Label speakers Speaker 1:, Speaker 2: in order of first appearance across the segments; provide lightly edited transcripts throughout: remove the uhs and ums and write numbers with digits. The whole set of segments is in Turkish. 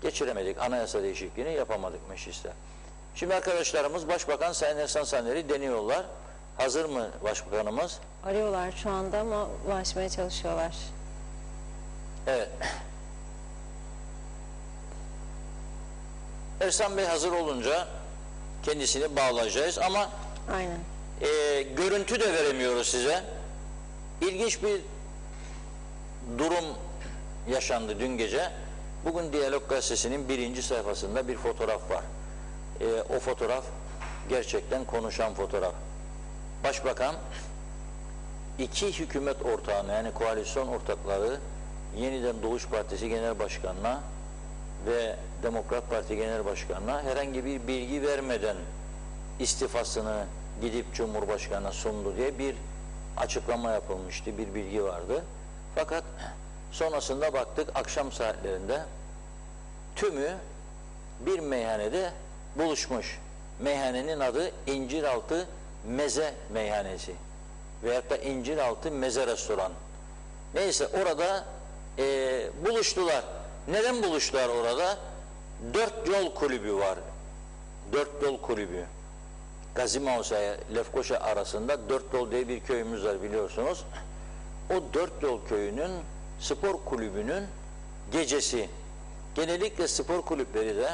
Speaker 1: geçiremedik. Anayasa değişikliğini yapamadık mecliste. Şimdi arkadaşlarımız Başbakan Sayın Ersan Saner'i deniyorlar. Hazır mı Başbakanımız?
Speaker 2: Arıyorlar şu anda ama ulaşmaya çalışıyorlar.
Speaker 1: Evet. Ersan Bey hazır olunca kendisini bağlayacağız ama
Speaker 2: Aynen.
Speaker 1: görüntü de veremiyoruz size. İlginç bir durum yaşandı dün gece. Bugün Diyalog Gazetesi'nin 1. sayfasında bir fotoğraf var. O fotoğraf gerçekten konuşan fotoğraf. Başbakan iki hükümet ortağına, yani koalisyon ortakları Yeniden Doğuş Partisi Genel Başkanı'na ve Demokrat Parti Genel Başkanı'na herhangi bir bilgi vermeden istifasını gidip Cumhurbaşkanı'na sundu diye bir açıklama yapılmıştı, bir bilgi vardı. Fakat sonrasında baktık akşam saatlerinde tümü bir meyhanede buluşmuş. Meyhanenin adı İnciraltı Meze Meyhanesi veyahut da İnciraltı Meze Restoran. Neyse orada buluştular. Neden buluştular orada? Dört Yol Kulübü var. Dört Yol Kulübü. Gazimausa Lefkoşa arasında Dört Yol diye bir köyümüz var biliyorsunuz. O Dört Yol köyünün spor kulübünün gecesi. Genellikle spor kulüpleri de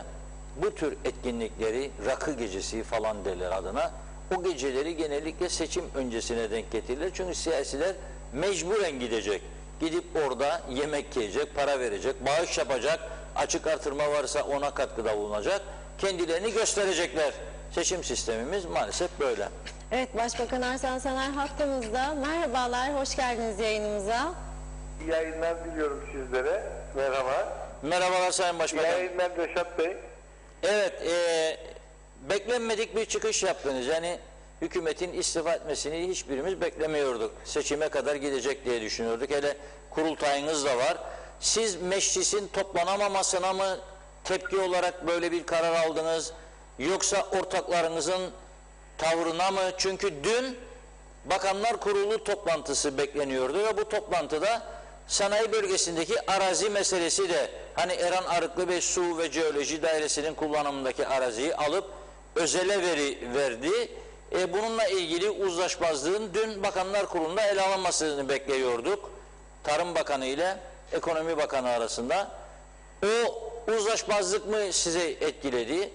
Speaker 1: bu tür etkinlikleri rakı gecesi falan derler adına. O geceleri genellikle seçim öncesine denk getirirler. Çünkü siyasiler mecburen gidecek. Gidip orada yemek yiyecek, para verecek, bağış yapacak, açık artırma varsa ona katkıda bulunacak. Kendilerini gösterecekler. Seçim sistemimiz maalesef böyle.
Speaker 2: Evet, Başbakan Ersan Saner hattımızda. Merhabalar, hoş geldiniz yayınımıza.
Speaker 3: İyi yayınlar diliyorum sizlere. Merhaba.
Speaker 1: Merhabalar Sayın Başbakan.
Speaker 3: İyi yayınlar Reşat Bey.
Speaker 1: Evet, beklenmedik bir çıkış yaptınız. Yani hükümetin istifa etmesini hiçbirimiz beklemiyorduk. Seçime kadar gidecek diye düşünüyorduk. Hele kurultayınız da var. Siz meclisin toplanamamasına mı tepki olarak böyle bir karar aldınız? Yoksa ortaklarınızın tavrına mı? Çünkü dün Bakanlar Kurulu toplantısı bekleniyordu ve bu toplantıda sanayi bölgesindeki arazi meselesi de, hani Eren Arıklı Bey Su ve Jeoloji Dairesi'nin kullanımındaki araziyi alıp özele verdi. Bununla ilgili uzlaşmazlığın dün Bakanlar Kurulu'nda ele alınmasını bekliyorduk. Tarım Bakanı ile Ekonomi Bakanı arasında. O uzlaşmazlık mı size etkiledi?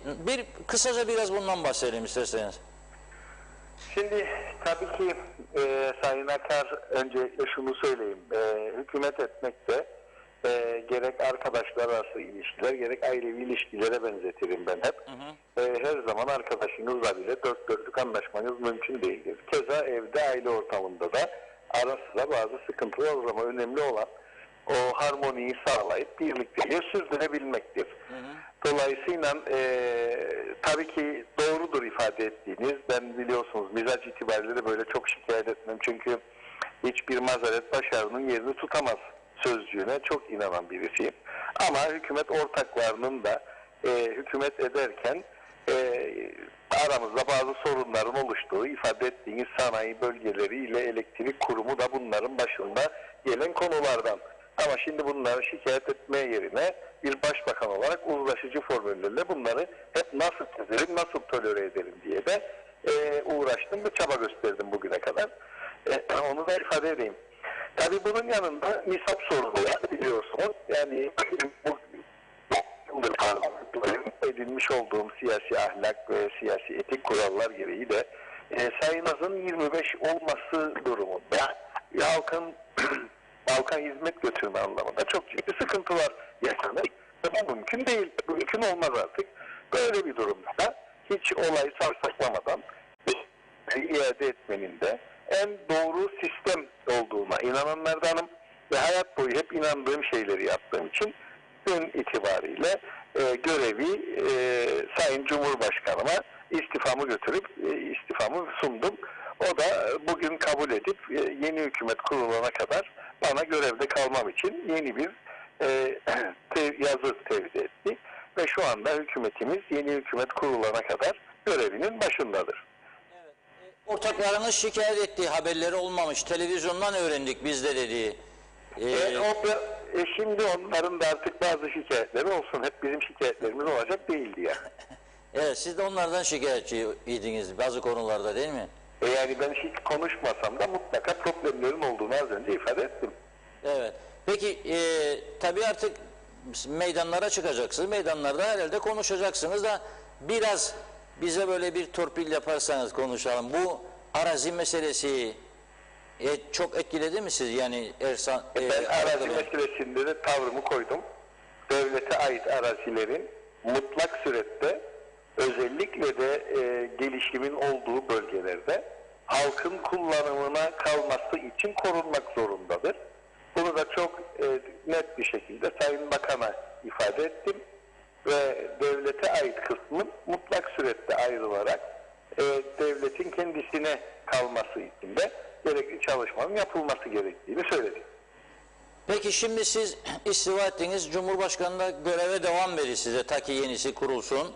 Speaker 1: Kısaca biraz bundan bahsedelim isterseniz.
Speaker 3: Şimdi tabii ki Sayın Akar, öncelikle şunu söyleyeyim. Hükümet etmekte gerek arkadaşlar arası ilişkiler, gerek ailevi ilişkilere benzetirim ben hep. Her zaman arkadaşınızla bile dört dörtlük anlaşmanız mümkün değildir. Keza evde, aile ortamında da ara sıra bazı sıkıntılar olur ama önemli olan o harmoniyi sağlayıp birlikteliği sürdürebilmektir. Dolayısıyla tabii ki doğrudur ifade ettiğiniz. Ben biliyorsunuz mizaç itibariyle de böyle çok şikayet etmem. Çünkü hiçbir mazeret başarının yerini tutamaz sözcüğüne çok inanan birisiyim. Ama hükümet ortaklarının da hükümet ederken aramızda bazı sorunların oluştuğu ifade ettiğiniz sanayi bölgeleri ile elektrik kurumu da bunların başında gelen konulardan. Ama şimdi bunları şikayet etmeye yerine bir başbakan olarak uzlaşıcı formüllerle bunları hep nasıl çözelim, nasıl tolere edelim diye de uğraştım ve çaba gösterdim bugüne kadar. Onu da ifade edeyim. Tabii bunun yanında nisap sorunu biliyorsunuz. Yani bu edinmiş olduğum siyasi ahlak ve siyasi etik kurallar gereği de sayınızın 25 olması durumunda halka hizmet götürme anlamında çok ciddi sıkıntılar yaşanır. Bu mümkün değil. Bu mümkün olmaz artık. Böyle bir durumda hiç olayı sarsaklamadan iade etmenin de en doğru sistem olduğuna inananlardanım ve hayat boyu hep inandığım şeyleri yaptığım için dün itibariyle görevi Sayın Cumhurbaşkanıma istifamı götürüp istifamı sundum. O da bugün kabul edip yeni hükümet kurulana kadar bana görevde kalmam için yeni bir yazı tevdi etti. Ve şu anda hükümetimiz yeni hükümet kurulana kadar görevinin başındadır.
Speaker 1: Evet. Ortaklarınız şikayet ettiği haberleri olmamış. Televizyondan öğrendik biz de dediği.
Speaker 3: Şimdi onların da artık bazı şikayetleri olsun. Hep bizim şikayetlerimiz olacak değildi ya.
Speaker 1: Evet, siz de onlardan şikayetçiydiniz bazı konularda, değil mi?
Speaker 3: Yani ben hiç konuşmasam da mutlaka problemlerin olduğunu az önce ifade ettim.
Speaker 1: Evet. Peki tabii artık meydanlara çıkacaksınız. Meydanlarda herhalde konuşacaksınız da biraz bize böyle bir torpil yaparsanız konuşalım. Bu arazi meselesi çok etkiledi mi siz? Yani
Speaker 3: Ben arazi meselesinde de tavrımı koydum. Devlete ait arazilerin mutlak surette, özellikle de gelişimin olduğu bölgelerde halkın kullanımına kalması için korunmak zorundadır. Bunu da çok net bir şekilde Sayın Bakan'a ifade ettim ve devlete ait kısmın mutlak surette ayrılarak devletin kendisine kalması için de gerekli çalışmanın yapılması gerektiğini söyledim.
Speaker 1: Peki şimdi siz istifa ettiniz, Cumhurbaşkanı da göreve devam verir size ta ki yenisi kurulsun.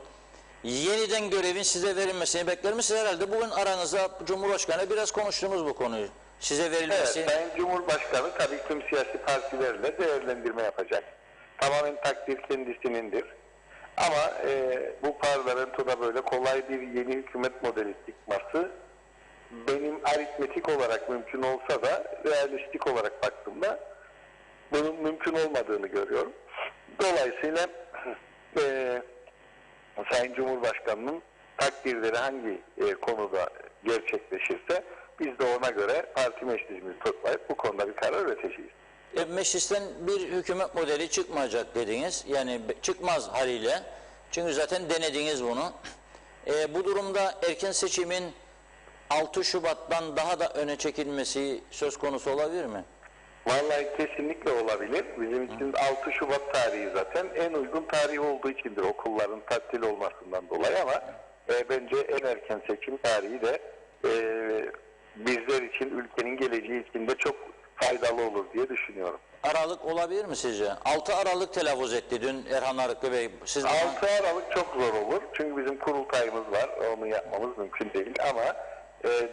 Speaker 1: Yeniden görevin size verilmesini bekler misiniz? Herhalde bugün aranızda Cumhurbaşkanı biraz konuştunuz bu konuyu. Size verilmesi...
Speaker 3: Evet, Sayın Cumhurbaşkanı tabii tüm siyasi partilerle değerlendirme yapacak. Tamamen takdir kendisinindir. Ama bu parlamentoda böyle kolay bir yeni hükümet modeli çıkması benim aritmetik olarak mümkün olsa da realistik olarak baktığımda bunun mümkün olmadığını görüyorum. Dolayısıyla Sayın Cumhurbaşkanı'nın takdirleri hangi konuda gerçekleşirse biz de ona göre parti meclisimizi toplayıp bu konuda bir karar üreteceğiz.
Speaker 1: Meclisten bir hükümet modeli çıkmayacak dediniz. Yani çıkmaz haliyle. Çünkü zaten denediniz bunu. Bu durumda erken seçimin 6 Şubat'tan daha da öne çekilmesi söz konusu olabilir mi?
Speaker 3: Vallahi kesinlikle olabilir. Bizim için 6 Şubat tarihi zaten en uygun tarih olduğu içindir okulların tatil olmasından dolayı ama bence en erken seçim tarihi de bizler için, ülkenin geleceği için de çok faydalı olur diye düşünüyorum.
Speaker 1: Aralık olabilir mi sizce? 6 Aralık telaffuz etti dün Erhan Arıklı Bey.
Speaker 3: 6 Aralık çok zor olur. Çünkü bizim kurultayımız var. Onu yapmamız mümkün değil ama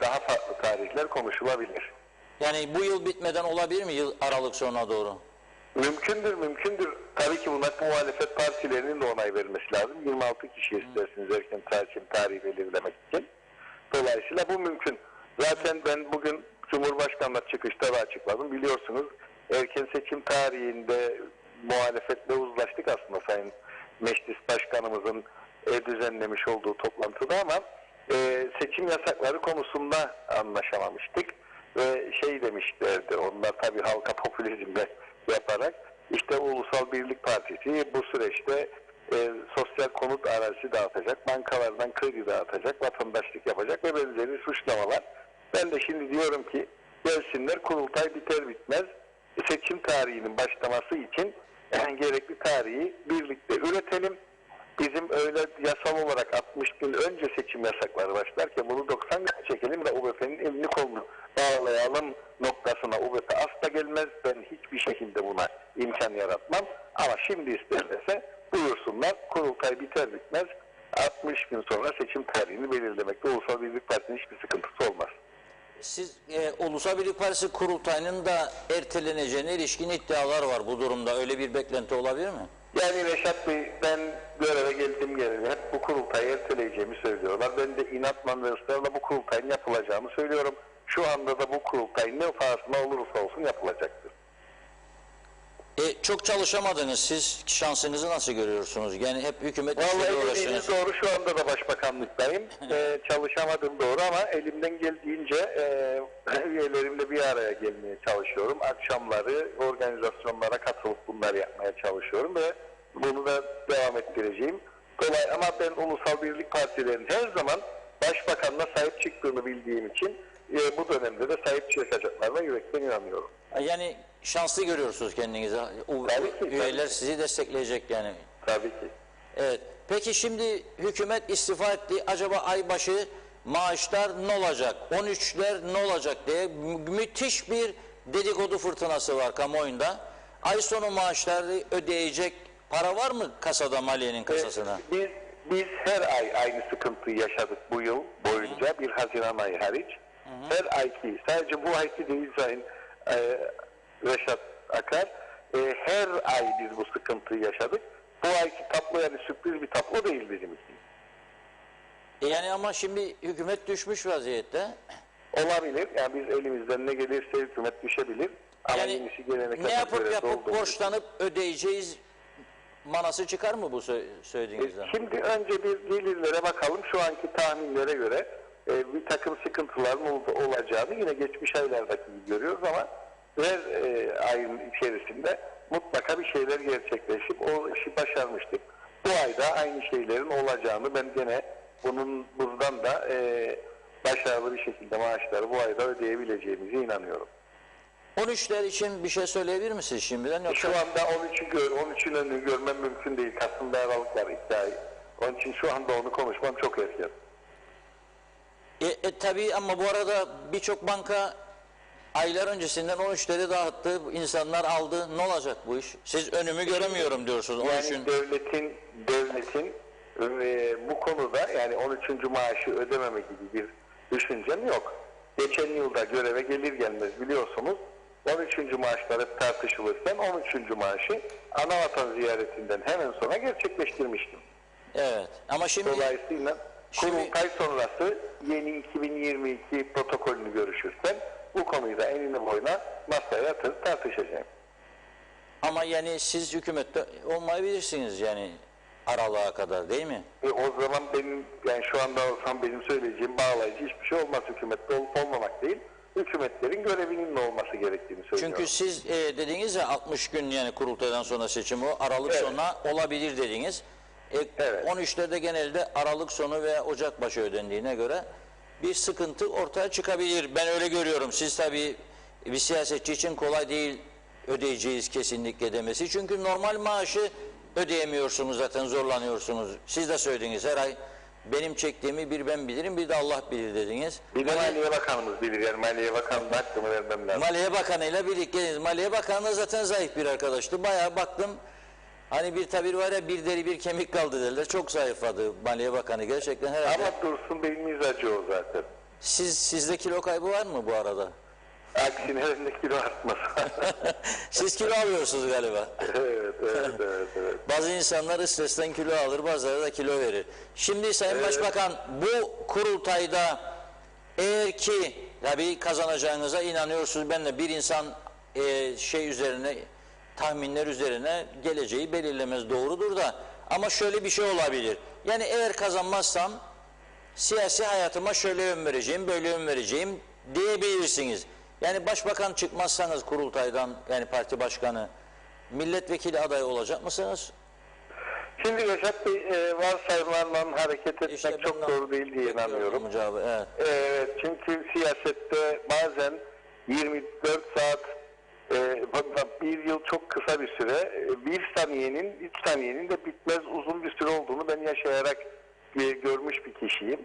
Speaker 3: daha farklı tarihler konuşulabilir.
Speaker 1: Yani bu yıl bitmeden olabilir mi yıl Aralık sonuna doğru?
Speaker 3: Mümkündür, mümkündür. Tabii ki buna muhalefet partilerinin de onay vermesi lazım. 26 kişi istersiniz erken seçim tarihi belirlemek için. Dolayısıyla bu mümkün. Zaten ben bugün Cumhurbaşkanlığı çıkışta da açıkladım. Biliyorsunuz erken seçim tarihinde muhalefetle uzlaştık aslında Sayın Meclis Başkanımızın düzenlemiş olduğu toplantıda ama seçim yasakları konusunda anlaşamamıştık. Ve demişlerdi, onlar tabii halka popülizmle yaparak, işte Ulusal Birlik Partisi bu süreçte sosyal konut arazisi dağıtacak, bankalardan kredi dağıtacak, vatandaşlık yapacak ve benzeri suçlamalar. Ben de şimdi diyorum ki gelsinler, kurultay biter bitmez seçim tarihinin başlaması için gerekli tarihi birlikte üretelim. Bizim öyle yasal olarak 60 gün önce seçim yasakları başlarken bunu 90 gün çekelim ve UBP'nin elini kolunu bağlayalım noktasına UBP asla gelmez. Ben hiçbir şekilde buna imkan yaratmam. Ama şimdi isterlerse buyursunlar. Kurultay biter bitmez 60 gün sonra seçim tarihini belirlemekte Ulusal Birlik Partisi'nin hiçbir sıkıntısı olmaz.
Speaker 1: Siz Ulusal Birlik Partisi kurultayının da erteleneceğine ilişkin iddialar var bu durumda. Öyle bir beklenti olabilir mi?
Speaker 3: Yani Reşat Bey, ben göreve geldim geleli hep bu kurultayı erteleyeceğimi söylüyorlar. Ben de inatla ve ısrarla bu kurultayın yapılacağını söylüyorum. Şu anda da bu kurultay ne pahasına olursa olsun yapılacaktır.
Speaker 1: Çok çalışamadınız siz. Şansınızı nasıl görüyorsunuz? Yani hep hükümet işleri
Speaker 3: Vallahi
Speaker 1: uğraştınız.
Speaker 3: doğru, şu anda da başbakanlıktayım. Çalışamadım doğru ama elimden geldiğince üyelerimle bir araya gelmeye çalışıyorum. Akşamları organizasyonlara katılıp bunları yapmaya çalışıyorum ve bunu da devam ettireceğim. Ama ben Ulusal Birlik Partilerinin her zaman başbakanına sahip çıktığını bildiğim için bu dönemde de sahip çıkacaklarına yürekten inanıyorum.
Speaker 1: Yani şanslı görüyorsunuz kendinizi. Üyeler sizi destekleyecek yani.
Speaker 3: Tabii ki.
Speaker 1: Evet. Peki şimdi hükümet istifa etti. Acaba aybaşı maaşlar ne olacak? 13'ler ne olacak diye müthiş bir dedikodu fırtınası var kamuoyunda. Ay sonu maaşları ödeyecek para var mı kasada, maliyenin kasasına?
Speaker 3: Biz her ay aynı sıkıntıyı yaşadık bu yıl boyunca, 1 Haziran ayı hariç. Her ayki, sadece bu ayki değil Sayın Reşat Akar, her ay biz bu sıkıntıyı yaşadık. Bu ayki tablo yani sürpriz bir tablo değil bizim için.
Speaker 1: Yani ama şimdi hükümet düşmüş vaziyette.
Speaker 3: Olabilir. Yani biz elimizden ne gelirse hükümet düşebilir. Ama
Speaker 1: Yani
Speaker 3: yenisi gelene kadar
Speaker 1: ne yapıp
Speaker 3: böyle
Speaker 1: yapıp
Speaker 3: doldururuz.
Speaker 1: borçlanıp ödeyeceğiz manası çıkar mı bu söylediğinizden?
Speaker 3: Şimdi önce bir gelirlere bakalım. Şu anki tahminlere göre bir takım sıkıntıların olacağını yine geçmiş aylardaki gibi görüyoruz ama her ayın içerisinde mutlaka bir şeyler gerçekleşip o işi başarmıştık. Bu ayda aynı şeylerin olacağını ben gene buradan da başarılı bir şekilde maaşları bu ayda ödeyebileceğimize inanıyorum.
Speaker 1: 13'ler için bir şey söyleyebilir misiniz şimdiden? Yoksa...
Speaker 3: Şu anda 13'ün önünü görmem mümkün değil. Kasım'da Aralık var iddiayı. Onun için şu anda onu konuşmam çok erken.
Speaker 1: Tabii ama bu arada birçok banka aylar öncesinden 13'leri dağıttı. İnsanlar aldı. Ne olacak bu iş? Siz önümü göremiyorum diyorsunuz.
Speaker 3: Yani devletin bu konuda yani 13. maaşı ödememe gibi bir düşüncem yok. Geçen yılda göreve gelir gelmez biliyorsunuz 13. maaşlar hep tartışılırken 13. maaşı Anavatan ziyaretinden hemen sonra gerçekleştirmiştim.
Speaker 1: Evet. Ama şimdi
Speaker 3: Dolayısıyla kurultay sonrası yeni 2022 protokolünü görüşürken bu konuyu da enine boyuna masaya yatırıp tartışacağım.
Speaker 1: ama yani siz hükümette olmayabilirsiniz yani aralığa kadar değil mi?
Speaker 3: O zaman benim yani şu anda olsam benim söyleyeceğim bağlayıcı hiçbir şey olmaz. Hükümette olup olmamak değil. Hükümetlerin görevinin ne olması gerektiğini söylüyorum.
Speaker 1: Çünkü siz dediniz ya 60 gün yani kurultaydan sonra seçim o Aralık
Speaker 3: Evet.
Speaker 1: sonuna olabilir dediniz.
Speaker 3: Evet.
Speaker 1: 13'lerde genelde Aralık sonu veya Ocak başı ödendiğine göre bir sıkıntı ortaya çıkabilir. Ben öyle görüyorum. Siz tabii bir siyasetçi için kolay değil ödeyeceğiz kesinlikle demesi. Çünkü normal maaşı ödeyemiyorsunuz zaten zorlanıyorsunuz. Siz de söylediniz her ay benim çektiğimi bir ben bilirim bir de Allah bilir dediniz.
Speaker 3: Bir de Maliye Bakanımız bilir. Yani Maliye Bakanı'na hakkımı vermem lazım.
Speaker 1: Maliye Bakanı ile birlikte Maliye Bakanı da zaten zayıf bir arkadaştı. Bayağı baktım hani bir tabir var ya bir deri bir kemik kaldı derler. Çok zayıfladı Maliye Bakanı gerçekten herhalde.
Speaker 3: Ama Dursun Bey'in mizacı o zaten.
Speaker 1: Sizde kilo kaybı var mı bu arada?
Speaker 3: Aksine elinde kilo artmaz.
Speaker 1: Siz kilo alıyorsunuz galiba.
Speaker 3: Evet.
Speaker 1: Bazı insanlar stresten kilo alır, bazıları da kilo verir. Şimdi Sayın Başbakan bu kurultayda eğer ki tabii kazanacağınıza inanıyorsunuz. Ben de bir insan şey üzerine tahminler üzerine geleceği belirlemez doğrudur da ama şöyle bir şey olabilir. Yani eğer kazanmazsam siyasi hayatıma şöyle yön vereceğim, böyle yön vereceğim diyebilirsiniz. Yani başbakan çıkmazsanız kurultaydan yani parti başkanı milletvekili adayı olacak mısınız?
Speaker 3: Şimdi Reşat Bey varsayımlarla hareket etmek
Speaker 1: İşte
Speaker 3: çok doğru değil diye inanıyorum.
Speaker 1: Cevabı, evet.
Speaker 3: Çünkü siyasette bazen 24 saat bir yıl çok kısa bir süre, bir saniyenin, 3 saniyenin de bitmez uzun bir süre olduğunu ben yaşayarak görmüş bir kişiyim.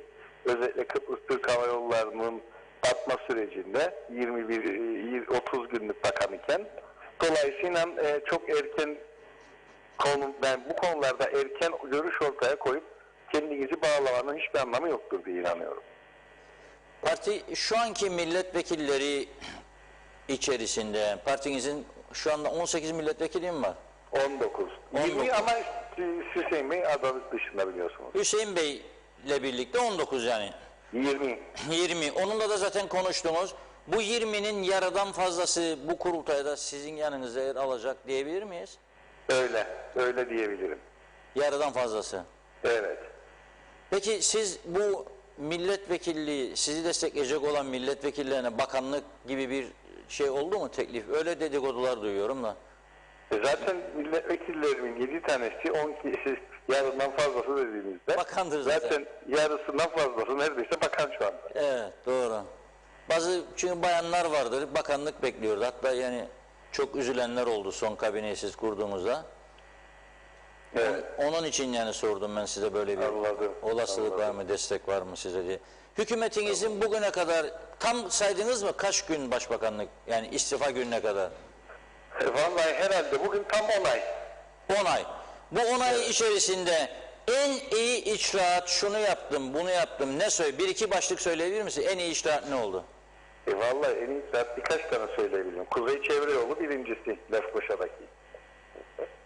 Speaker 3: Özellikle Kıbrıs Türk Hava Yolları'nın batma sürecinde 30 günlük bakan iken. Dolayısıyla çok erken bu konularda erken görüş ortaya koyup kendinizi bağlamanın hiçbir anlamı yoktur diye inanıyorum.
Speaker 1: Parti şu anki milletvekilleri içerisinde partinizin şu anda 18 milletvekili mi var?
Speaker 3: 19. 20 ama Hüseyin Bey adalık dışında biliyorsunuz.
Speaker 1: Hüseyin Bey ile birlikte 19 yani.
Speaker 3: 20.
Speaker 1: 20. Onunla da zaten konuştunuz. Bu 20'nin yarıdan fazlası bu kurultayda sizin yanınıza yer alacak diyebilir miyiz?
Speaker 3: Öyle diyebilirim.
Speaker 1: Yarıdan fazlası.
Speaker 3: Evet.
Speaker 1: Peki siz bu milletvekilliği, sizi destekleyecek olan milletvekillerine bakanlık gibi bir şey oldu mu teklif? Öyle dedikodular duyuyorum da.
Speaker 3: Zaten milletvekillerimin 7 tanesi 10 kişi yarından fazlası dediğimizde.
Speaker 1: Bakandır zaten.
Speaker 3: Zaten yarısından fazlası neredeyse bakan şu anda.
Speaker 1: Evet doğru. Bazı çünkü bayanlar vardır bakanlık bekliyordu. Hatta yani çok üzülenler oldu son kabineyi siz kurduğunuzda.
Speaker 3: Evet.
Speaker 1: Onun için yani sordum ben size böyle bir olasılık var mı, destek var mı size diye. Hükümetinizin bugüne kadar tam saydınız mı kaç gün başbakanlık yani istifa gününe kadar?
Speaker 3: Vallahi herhalde bugün tam 10 ay.
Speaker 1: 10 ay. Bu 10 ay içerisinde en iyi icraat şunu yaptım, bunu yaptım ne söyle? Bir iki başlık söyleyebilir misin? En iyi icraat ne oldu?
Speaker 3: Vallahi en iyi saat birkaç tane söyleyebilirim. Kuzey Çevre Yolu birincisi Lefkoşa'daki.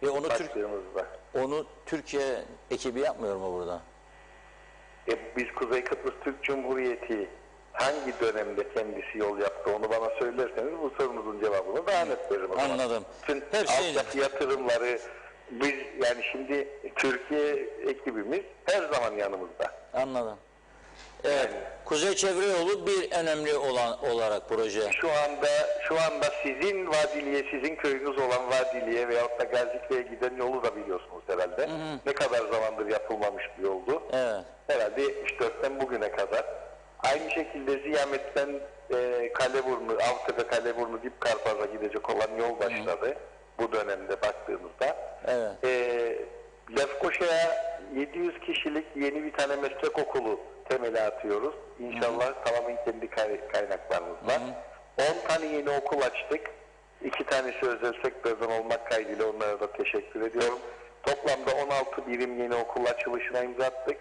Speaker 3: baktığımızda.
Speaker 1: Onu Türkiye ekibi yapmıyor mu burada?
Speaker 3: Biz Kuzey Kıbrıs Türk Cumhuriyeti hangi dönemde kendisi yol yaptı onu bana söylerseniz bu sorunuzun cevabını daha net veririm.
Speaker 1: Anladım.
Speaker 3: Bütün
Speaker 1: Hepsi
Speaker 3: altyapı yatırımları biz yani şimdi Türkiye ekibimiz her zaman yanımızda.
Speaker 1: Anladım. Evet. Kuzey Çevre Yolu bir önemli olarak proje.
Speaker 3: Şu anda sizin Vadiliye, sizin köyünüz olan Vadiliye veyahut da Gazikli'ye giden yolu da biliyorsunuz herhalde. Ne kadar zamandır yapılmamış bir yoldu.
Speaker 1: Evet.
Speaker 3: Herhalde 74'ten bugüne kadar. Aynı şekilde Ziyamet'ten Kaleburnu, Avtepe Kaleburnu Dip Karpaz'a gidecek olan yol başladı. Bu dönemde baktığımızda.
Speaker 1: Evet.
Speaker 3: Lefkoşa'ya 700 kişilik yeni bir tane meslek okulu temeli atıyoruz. İnşallah tamamen kendi kaynaklarımızla. 10 tane yeni okul açtık. 2 tanesi özel sektörden olmak kaydıyla onlara da teşekkür ediyorum. Toplamda 16 birim yeni okul açılışına imza attık.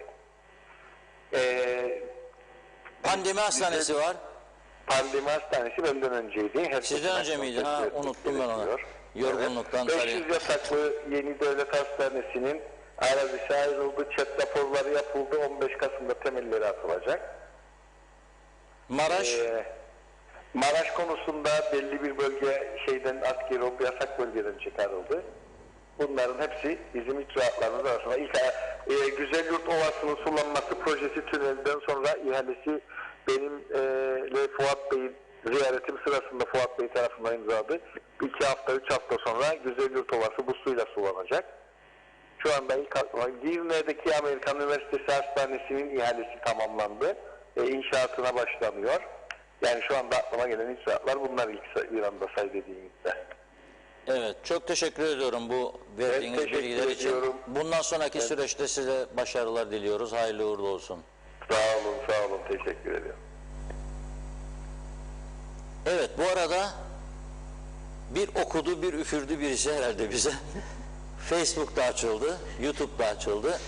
Speaker 1: Pandemi hastanesi var.
Speaker 3: Pandemi hastanesi benden önceydi. Herkesin
Speaker 1: Sizden önce miydi? Ha, unuttum ben onu. Yorgunluktan
Speaker 3: evet.
Speaker 1: tabii.
Speaker 3: 500 yataklı yeni devlet hastanesinin arazisi ayrıldı, chat raporları yapıldı. 15 Kasım'da temelleri atılacak.
Speaker 1: Maraş.
Speaker 3: Maraş konusunda belli bir bölge askeri yasak bölgeden çıkarıldı. Bunların hepsi bizim icraatlarımız arasında. Güzelyurt Ovası'nın sulanması projesi tünelden sonra ihalesi benimle Fuat Bey'in ziyaretim sırasında Fuat Bey tarafından imzaladı. 2 hafta, 3 hafta sonra Güzelyurt Ovası bu suyla sulanacak. Şu anda Girne'deki Amerikan Üniversitesi Hastanesi'nin ihalesi tamamlandı. İnşaatına başlanıyor. Yani şu anda aklıma gelen icraatlar bunlar ilk bir anda saydediğimizde.
Speaker 1: Evet, çok teşekkür ediyorum bu verdiğiniz bilgiler için.
Speaker 3: Ediyorum.
Speaker 1: Bundan sonraki süreçte size başarılar diliyoruz. Hayırlı uğurlu olsun.
Speaker 3: Sağ olun. Teşekkür ediyorum.
Speaker 1: Evet, bu arada bir okudu, bir üfürdü birisi herhalde bize. Facebook'ta açıldı, YouTube'da açıldı.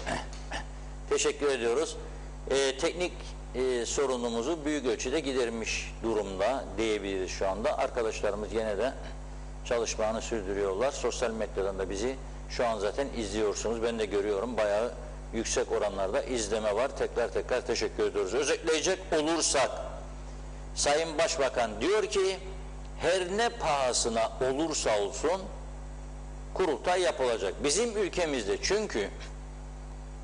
Speaker 1: Teşekkür ediyoruz. Teknik sorunumuzu büyük ölçüde gidermiş durumda diyebiliriz şu anda. Arkadaşlarımız yine de çalışmalarını sürdürüyorlar. Sosyal medyadan da bizi şu an zaten izliyorsunuz. Ben de görüyorum. Bayağı yüksek oranlarda izleme var. Tekrar teşekkür ediyoruz. Özetleyecek olursak Sayın Başbakan diyor ki her ne pahasına olursa olsun kurultay yapılacak. Bizim ülkemizde çünkü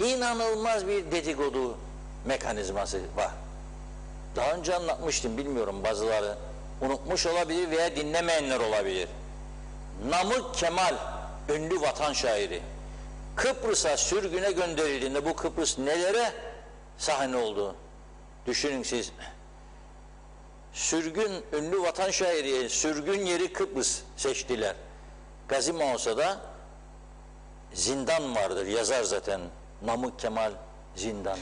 Speaker 1: inanılmaz bir dedikodu mekanizması var. Daha önce anlatmıştım, bilmiyorum, bazıları unutmuş olabilir veya dinlemeyenler olabilir. Namık Kemal, ünlü vatan şairi, Kıbrıs'a sürgüne gönderildiğinde bu Kıbrıs nelere sahne oldu? Düşünün siz. Ünlü vatan şairi, sürgün yeri Kıbrıs seçtiler. Gazi Mausa'da zindan vardır, yazar zaten Namık Kemal zindanı.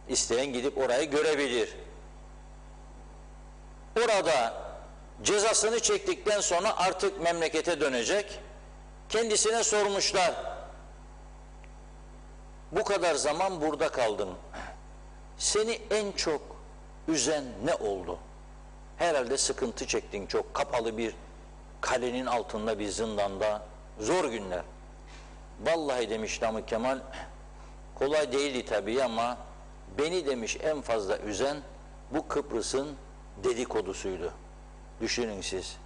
Speaker 1: İsteyen gidip orayı görebilir. Orada cezasını çektikten sonra artık memlekete dönecek. Kendisine sormuşlar. Bu kadar zaman burada kaldın. Seni en çok üzen ne oldu? Herhalde sıkıntı çektin çok. Kapalı bir kalenin altında bir zindanda. Zor günler. Vallahi demiş Namık Kemal, kolay değildi tabii ama beni demiş en fazla üzen bu Kıbrıs'ın dedikodusuydu. Düşünün siz.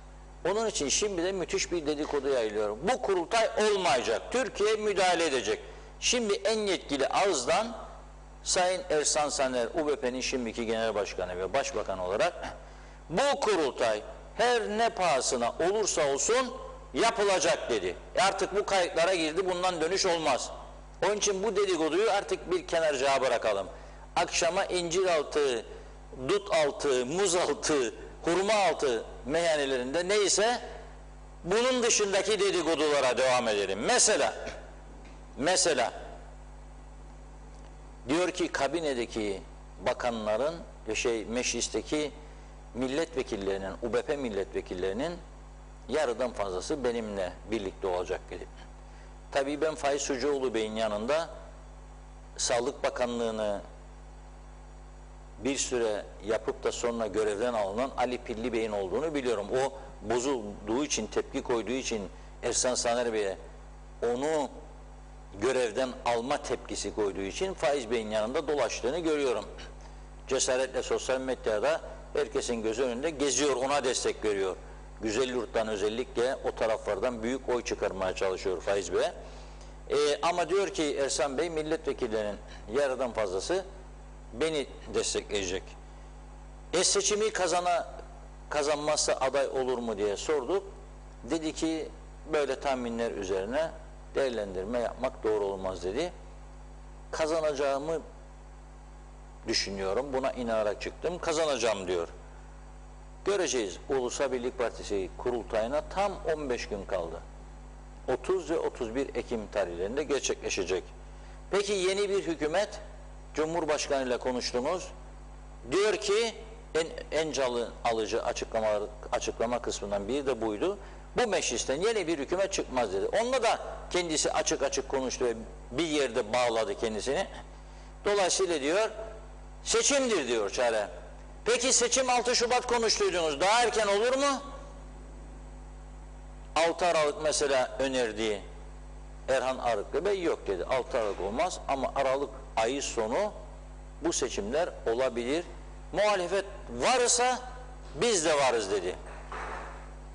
Speaker 1: Onun için şimdi de müthiş bir dedikodu yayılıyor. Bu kurultay olmayacak. Türkiye müdahale edecek. Şimdi en yetkili ağızdan Sayın Ersan Saner, UBP'nin şimdiki genel başkanı ve başbakan olarak bu kurultay her ne pahasına olursa olsun yapılacak dedi. Artık bu kayıtlara girdi, bundan dönüş olmaz. Onun için bu dedikoduyu artık bir kenarcığa bırakalım. Akşama incir altı, dut altı, muz altı, hurma altı meyhanelerinde neyse bunun dışındaki dedikodulara devam edelim. Mesela diyor ki kabinedeki bakanların ve meclisteki milletvekillerinin, UBP milletvekillerinin yarıdan fazlası benimle birlikte olacak dedi. Tabii ben Faiz Sucuoğlu Bey'in yanında Sağlık Bakanlığı'nı bir süre yapıp da sonra görevden alınan Ali Pilli Bey'in olduğunu biliyorum. O bozulduğu için, tepki koyduğu için Ersan Saner Bey'e onu görevden alma tepkisi koyduğu için Faiz Bey'in yanında dolaştığını görüyorum. Cesaretle sosyal medyada herkesin gözü önünde geziyor, ona destek veriyor. Güzelyurt'tan özellikle o taraflardan büyük oy çıkarmaya çalışıyor Faiz Bey. Ama diyor ki Ersan Bey, milletvekillerinin yarıdan fazlası beni destekleyecek. Seçimi kazanmazsa aday olur mu diye sorduk. Dedi ki böyle tahminler üzerine değerlendirme yapmak doğru olmaz dedi. Kazanacağımı düşünüyorum. Buna inanarak çıktım. Kazanacağım diyor. Göreceğiz. Ulusal Birlik Partisi kurultayına tam 15 gün kaldı. 30 ve 31 Ekim tarihlerinde gerçekleşecek. Peki yeni bir hükümet, Cumhurbaşkanı ile konuştunuz. Diyor ki en can alıcı açıklama kısmından biri de buydu. Bu meclisten yeni bir hükümet çıkmaz dedi. Onunla da kendisi açık açık konuştu ve bir yerde bağladı kendisini. Dolayısıyla diyor seçimdir diyor çare. Peki seçim 6 Şubat konuştuydunuz. Daha erken olur mu? 6 Aralık mesela önerdiği Erhan Arıklı Bey yok dedi. 6 Aralık olmaz ama Aralık ayı sonu bu seçimler olabilir. Muhalefet varsa biz de varız dedi.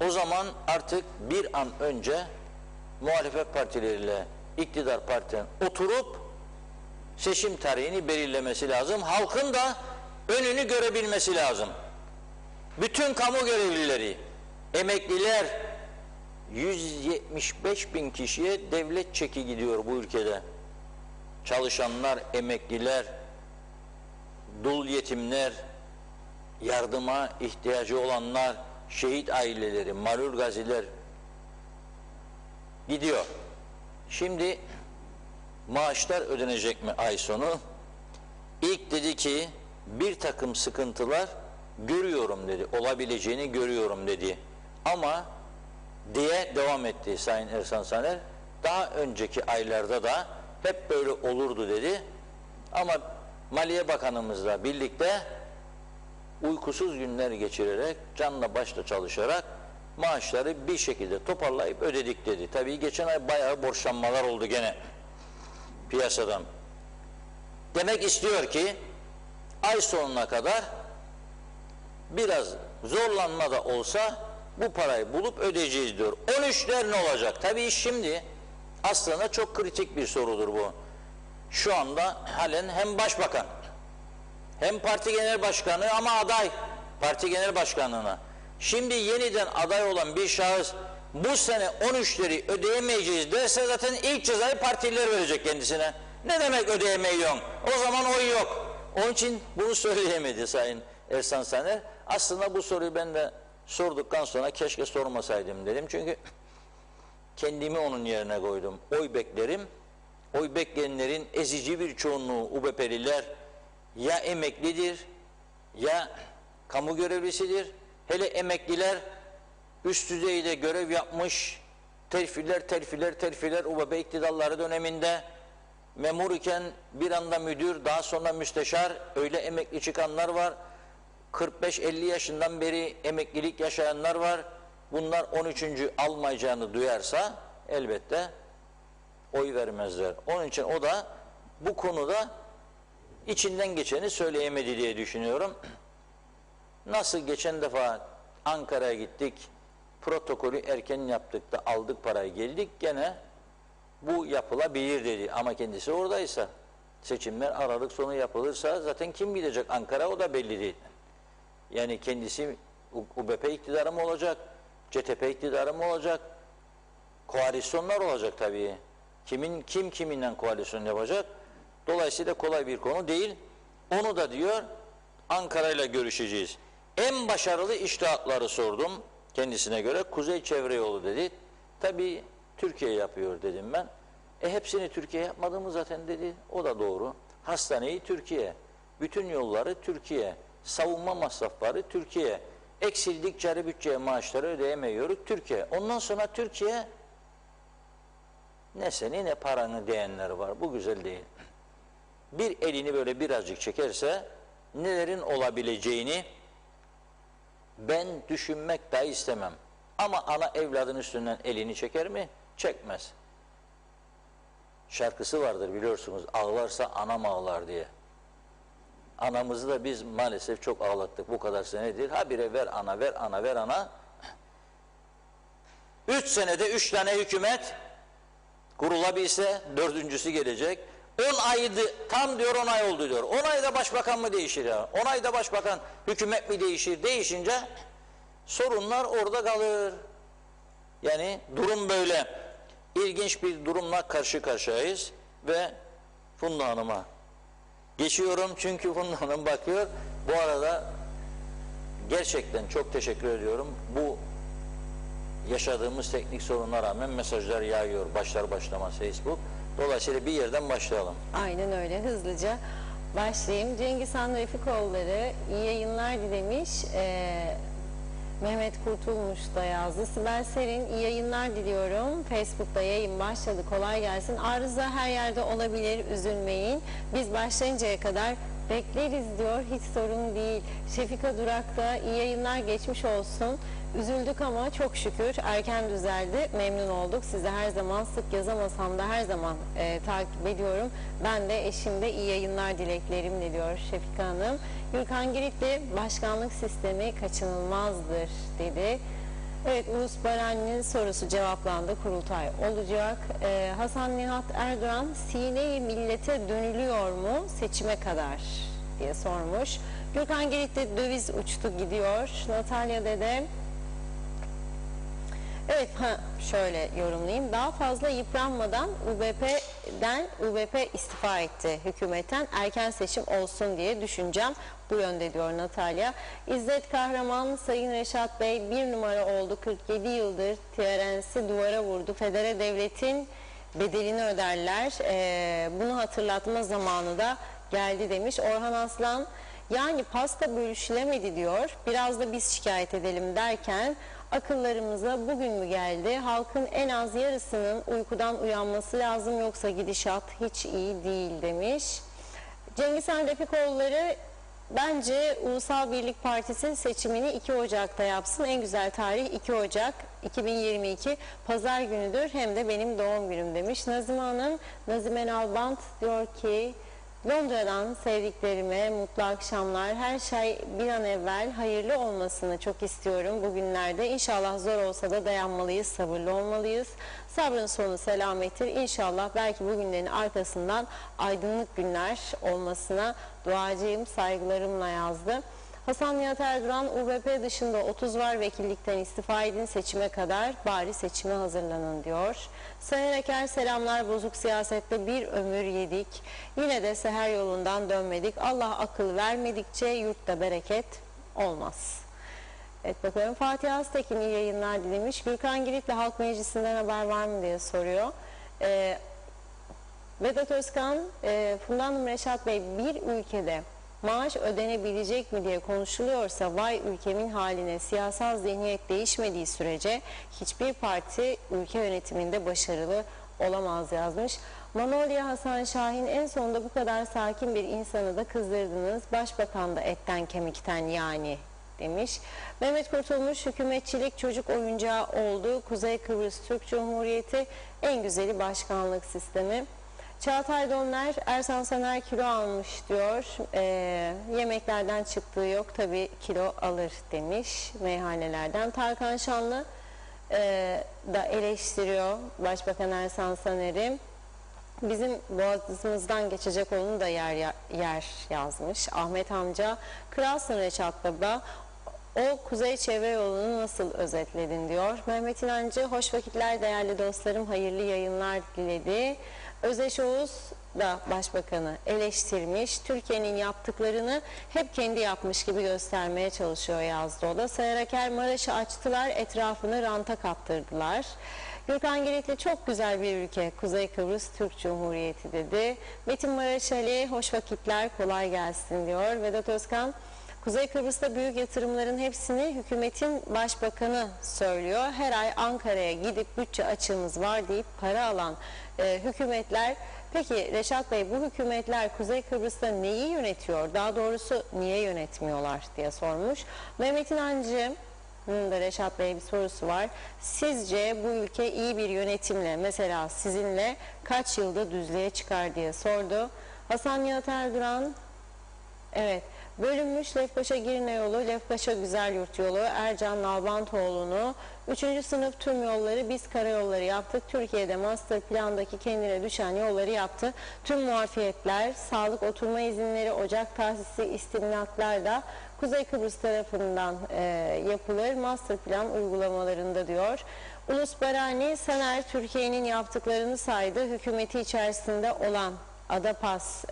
Speaker 1: O zaman artık bir an önce muhalefet partileriyle iktidar partilerinin oturup seçim tarihini belirlemesi lazım. Halkın da önünü görebilmesi lazım. Bütün kamu görevlileri, emekliler, 175 bin kişiye devlet çeki gidiyor bu ülkede. Çalışanlar, emekliler, dul yetimler, yardıma ihtiyacı olanlar, şehit aileleri, malul gaziler gidiyor. Şimdi maaşlar ödenecek mi ay sonu? İlk dedi ki bir takım sıkıntılar görüyorum dedi. Olabileceğini görüyorum dedi. Ama diye devam etti Sayın Ersan Saner. Daha önceki aylarda da hep böyle olurdu dedi. Ama Maliye Bakanımızla birlikte uykusuz günler geçirerek, canla başla çalışarak maaşları bir şekilde toparlayıp ödedik dedi. Tabii geçen ay bayağı borçlanmalar oldu gene piyasadan. Demek istiyor ki ay sonuna kadar biraz zorlanma da olsa bu parayı bulup ödeyeceğiz diyor. 13'ler ne olacak? Tabii şimdi aslında çok kritik bir sorudur bu. Şu anda halen hem başbakan hem parti genel başkanı ama aday parti genel başkanlığına. Şimdi yeniden aday olan bir şahıs bu sene 13'leri ödeyemeyeceğiz derse zaten ilk cezayı partililer verecek kendisine. Ne demek ödeyemiyorsun? O zaman oy yok. Onun için bunu söyleyemedi Sayın Ersan Saner. Aslında bu soruyu ben de sorduktan sonra keşke sormasaydım dedim. Çünkü kendimi onun yerine koydum. Oy beklerim. Oy bekleyenlerin ezici bir çoğunluğu UBP'liler ya emeklidir ya kamu görevlisidir. Hele emekliler üst düzeyde görev yapmış terfiler UBP iktidarları döneminde memur iken bir anda müdür, daha sonra müsteşar, öyle emekli çıkanlar var. 45-50 yaşından beri emeklilik yaşayanlar var. Bunlar 13. almayacağını duyarsa elbette oy vermezler. Onun için o da bu konuda içinden geçeni söyleyemedi diye düşünüyorum. Nasıl geçen defa Ankara'ya gittik, protokolü erken yaptık da aldık parayı geldik, gene bu yapılabilir dedi. Ama kendisi oradaysa, seçimler Aralık sonu yapılırsa zaten kim gidecek Ankara o da belli değil. Yani kendisi UBP iktidarı mı olacak, CTP iktidarı mı olacak, koalisyonlar olacak tabii. Kim kiminle koalisyon yapacak? Dolayısıyla kolay bir konu değil. Onu da diyor Ankara ile görüşeceğiz. En başarılı içtihatları sordum kendisine göre. Kuzey Çevre Yolu dedi. Tabii Türkiye yapıyor dedim ben. Hepsini Türkiye yapmadı mı zaten dedi. O da doğru. Hastaneyi Türkiye, bütün yolları Türkiye, savunma masrafları Türkiye, eksildik cari bütçeye maaşları ödeyemiyoruz Türkiye. Ondan sonra Türkiye ne seni ne paranı diyenler var. Bu güzel değil. Bir elini böyle birazcık çekerse nelerin olabileceğini ben düşünmek dahi istemem. Ama ana evladın üstünden elini çeker mi? Çekmez. Şarkısı vardır biliyorsunuz, ağlarsa anam ağlar diye. Anamızı da biz maalesef çok ağlattık bu kadar senedir. Habire ver ana, ver ana, ver ana. 3 senede 3 tane hükümet kurulabilse 4.'sü gelecek. 10 aydı, tam diyor 10 ay oldu diyor. 10 ayda başbakan mı değişir ya? 10 ayda başbakan, hükümet mi değişir? Değişince sorunlar orada kalır. Yani durum böyle. İlginç bir durumla karşı karşıyayız ve Funda Hanım'a geçiyorum çünkü Funda Hanım bakıyor. Bu arada gerçekten çok teşekkür ediyorum. Bu yaşadığımız teknik sorunlara rağmen mesajlar yağıyor başlar başlamaz Facebook. Dolayısıyla bir yerden başlayalım.
Speaker 2: Aynen öyle, hızlıca başlayayım. Cengiz Han Refikoğulları iyi yayınlar dilemiş. Mehmet Kurtulmuş da yazdı. Sibel Serin iyi yayınlar diliyorum. Facebook'ta yayın başladı. Kolay gelsin. Arıza her yerde olabilir. Üzülmeyin. Biz başlayıncaya kadar bekleriz diyor. Hiç sorun değil. Şefika Durak'ta iyi yayınlar, geçmiş olsun. Üzüldük ama çok şükür erken düzeldi. Memnun olduk. Size her zaman, sık yazamasam da her zaman takip ediyorum. Ben de eşim de iyi yayınlar dileklerimle diyor Şefika Hanım. Gürkan Giritli başkanlık sistemi kaçınılmazdır dedi. Evet, Ulus Baren'in sorusu cevaplandı. Kurultay olacak. Hasan Nihat Erdoğan sine-i millete dönülüyor mu seçime kadar diye sormuş. Gürkan Giritli döviz uçtu gidiyor. Natalya Dede evet, şöyle yorumlayayım. Daha fazla yıpranmadan UBP istifa etti hükümetten. Erken seçim olsun diye düşüncem bu yönde diyor Natalya. İzzet Kahraman, Sayın Reşat Bey 1 numara oldu. 47 yıldır TRN'si duvara vurdu. Federe devletin bedelini öderler. Bunu hatırlatma zamanı da geldi demiş. Orhan Aslan, yani pasta bölüşülemedi diyor. Biraz da biz şikayet edelim derken akıllarımıza bugün mü geldi? Halkın en az yarısının uykudan uyanması lazım, yoksa gidişat hiç iyi değil demiş. Cengiz Han Refikoğulları bence Ulusal Birlik Partisi seçimini 2 Ocak'ta yapsın. En güzel tarih 2 Ocak 2022 pazar günüdür, hem de benim doğum günüm demiş. Nazime Hanım, Nazime Nalbant diyor ki Londra'dan sevdiklerime mutlu akşamlar. Her şey bir an evvel hayırlı olmasını çok istiyorum bugünlerde. İnşallah zor olsa da dayanmalıyız, sabırlı olmalıyız. Sabrın sonu selamettir. İnşallah belki bugünlerin arkasından aydınlık günler olmasına duacıyım, saygılarımla yazdı. Hasan Nihat Erdoğan, UBP dışında 30 var, vekillikten istifa edin, seçime kadar bari seçime hazırlanın diyor. Sayın Eker, selamlar, bozuk siyasette bir ömür yedik. Yine de seher yolundan dönmedik. Allah akıl vermedikçe yurtta bereket olmaz. Evet, bakalım. Fatih Aztekin iyi yayınlar dilemiş. Gürkan Girit'le Halk Meclisi'nden haber var mı diye soruyor. Vedat Özkan, Funda Hanım, Reşat Bey, bir ülkede maaş ödenebilecek mi diye konuşuluyorsa vay ülkemin haline, siyasal zihniyet değişmediği sürece hiçbir parti ülke yönetiminde başarılı olamaz yazmış. Manolya Hasan Şahin, en sonunda bu kadar sakin bir insanı da kızdırdınız. Başbakan da etten kemikten yani demiş. Mehmet Kurtulmuş, hükümetçilik çocuk oyuncağı oldu. Kuzey Kıbrıs Türk Cumhuriyeti en güzeli başkanlık sistemi. Çağatay Donlar, Ersan Saner kilo almış diyor. Yemeklerden çıktığı yok, tabii kilo alır demiş meyhanelerden. Tarkan Şanlı da eleştiriyor Başbakan Ersan Saner'i. Bizim boğazımızdan geçecek onu da yer yazmış. Ahmet amca, kralsın Reşat Baba, o kuzey çevre yolunu nasıl özetledin diyor. Mehmet İnancı, hoş vakitler değerli dostlarım, hayırlı yayınlar diledi. Özeş Oğuz da başbakanı eleştirmiş. Türkiye'nin yaptıklarını hep kendi yapmış gibi göstermeye çalışıyor yazdı o da. Sayar Aker, Maraş'ı açtılar, etrafını ranta kaptırdılar. Gürkan Giritli, çok güzel bir ülke Kuzey Kıbrıs Türk Cumhuriyeti dedi. Metin Maraş Ali, hoş vakitler, kolay gelsin diyor. Vedat Özkan, Kuzey Kıbrıs'ta büyük yatırımların hepsini hükümetin başbakanı söylüyor. Her ay Ankara'ya gidip bütçe açığımız var deyip para alan hükümetler. Peki Reşat Bey, bu hükümetler Kuzey Kıbrıs'ta neyi yönetiyor? Daha doğrusu niye yönetmiyorlar diye sormuş. Mehmet İnancı, da Reşat Bey'e bir sorusu var. Sizce bu ülke iyi bir yönetimle, mesela sizinle kaç yılda düzlüğe çıkar diye sordu. Hasan Nihat Erduran, evet, bölünmüş Lefpaşa Girne yolu, Lefpaşa Güzelyurt yolu, Ercan Nalbantoğlu'nu, 3. sınıf tüm yolları biz karayolları yaptık. Türkiye'de master plandaki kendine düşen yolları yaptı. Tüm muafiyetler, sağlık oturma izinleri, ocak tahsisi, istimlaklar da Kuzey Kıbrıs tarafından yapılır master plan uygulamalarında diyor. Ulus Barani Saner Türkiye'nin yaptıklarını saydı. Hükümeti içerisinde olan Adapas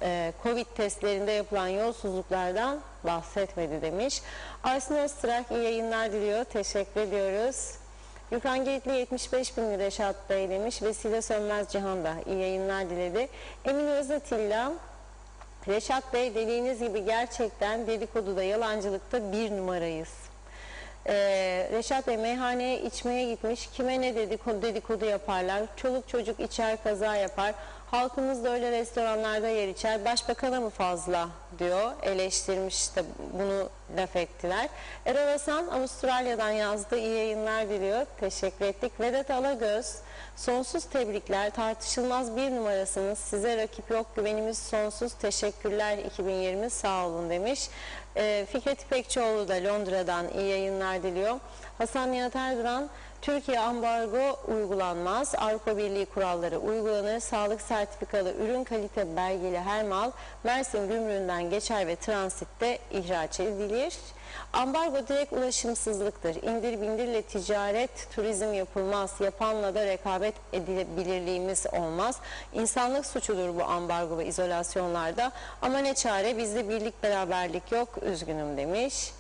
Speaker 2: Covid testlerinde yapılan yolsuzluklardan bahsetmedi demiş. Aysin Öztrak iyi yayınlar diliyor. Teşekkür ediyoruz. Gökhan Giritli 75 bin Reşat Bey demiş. Vesile Sönmez Cihan da iyi yayınlar diledi. Emin Özatilla, Reşat Bey dediğiniz gibi gerçekten dedikoduda, yalancılıkta bir numarayız. Reşat Bey meyhaneye içmeye gitmiş, kime ne dedikodu yaparlar, çoluk çocuk içer kaza yapar, halkımız da öyle restoranlarda yer içer, başbakana mı fazla diyor, eleştirmiş de bunu laf ettiler. Erol Hasan Avustralya'dan yazdı, iyi yayınlar diliyor, teşekkür ettik. Vedat Alagöz, sonsuz tebrikler, tartışılmaz bir numarasınız, size rakip yok, güvenimiz sonsuz, teşekkürler 2020, sağ olun demiş. Fikret İpekçioğlu da Londra'dan iyi yayınlar diliyor. Hasan Nihat Erduran, Türkiye ambargo uygulanmaz, Avrupa Birliği kuralları uygulanır, sağlık sertifikalı ürün kalite belgeli her mal Mersin gümrüğünden geçer ve transitte ihraç edilir. Ambargo direkt ulaşımsızlıktır. İndir bindirle ticaret, turizm yapılmaz. Yapanla da rekabet edilebilirliğimiz olmaz. İnsanlık suçudur bu ambargo ve izolasyonlarda. Ama ne çare, bizde birlik beraberlik yok. Üzgünüm demiş.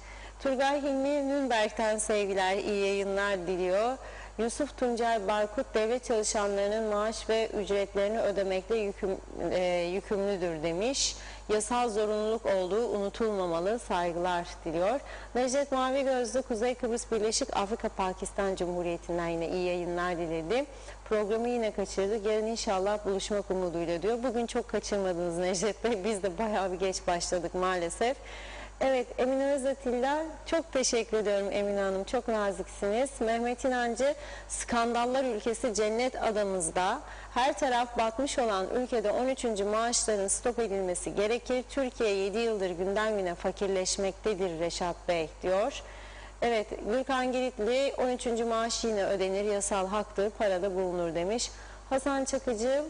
Speaker 2: Turgay Hilmi Nürnberg'ten sevgiler, iyi yayınlar diliyor. Yusuf Tuncer Barkut, devlet çalışanlarının maaş ve ücretlerini ödemekle yükümlüdür demiş. Yasal zorunluluk olduğu unutulmamalı, saygılar diliyor. Necdet Mavi Gözlü, Kuzey Kıbrıs Birleşik Afrika Pakistan Cumhuriyeti'nden yine iyi yayınlar diledi. Programı yine kaçırdık. Yarın inşallah buluşmak umuduyla diyor. Bugün çok kaçırmadınız Necdet Bey. Biz de bayağı bir geç başladık maalesef. Evet, Emine Özatilla, çok teşekkür ediyorum Emine Hanım, çok naziksiniz. Mehmet İnancı, skandallar ülkesi cennet adamızda, her taraf batmış olan ülkede 13. maaşların stop edilmesi gerekir. Türkiye 7 yıldır günden güne fakirleşmektedir Reşat Bey diyor. Evet, Gürkan Giritli, 13. maaş yine ödenir, yasal haktır, parada bulunur demiş. Hasan Çakıcı,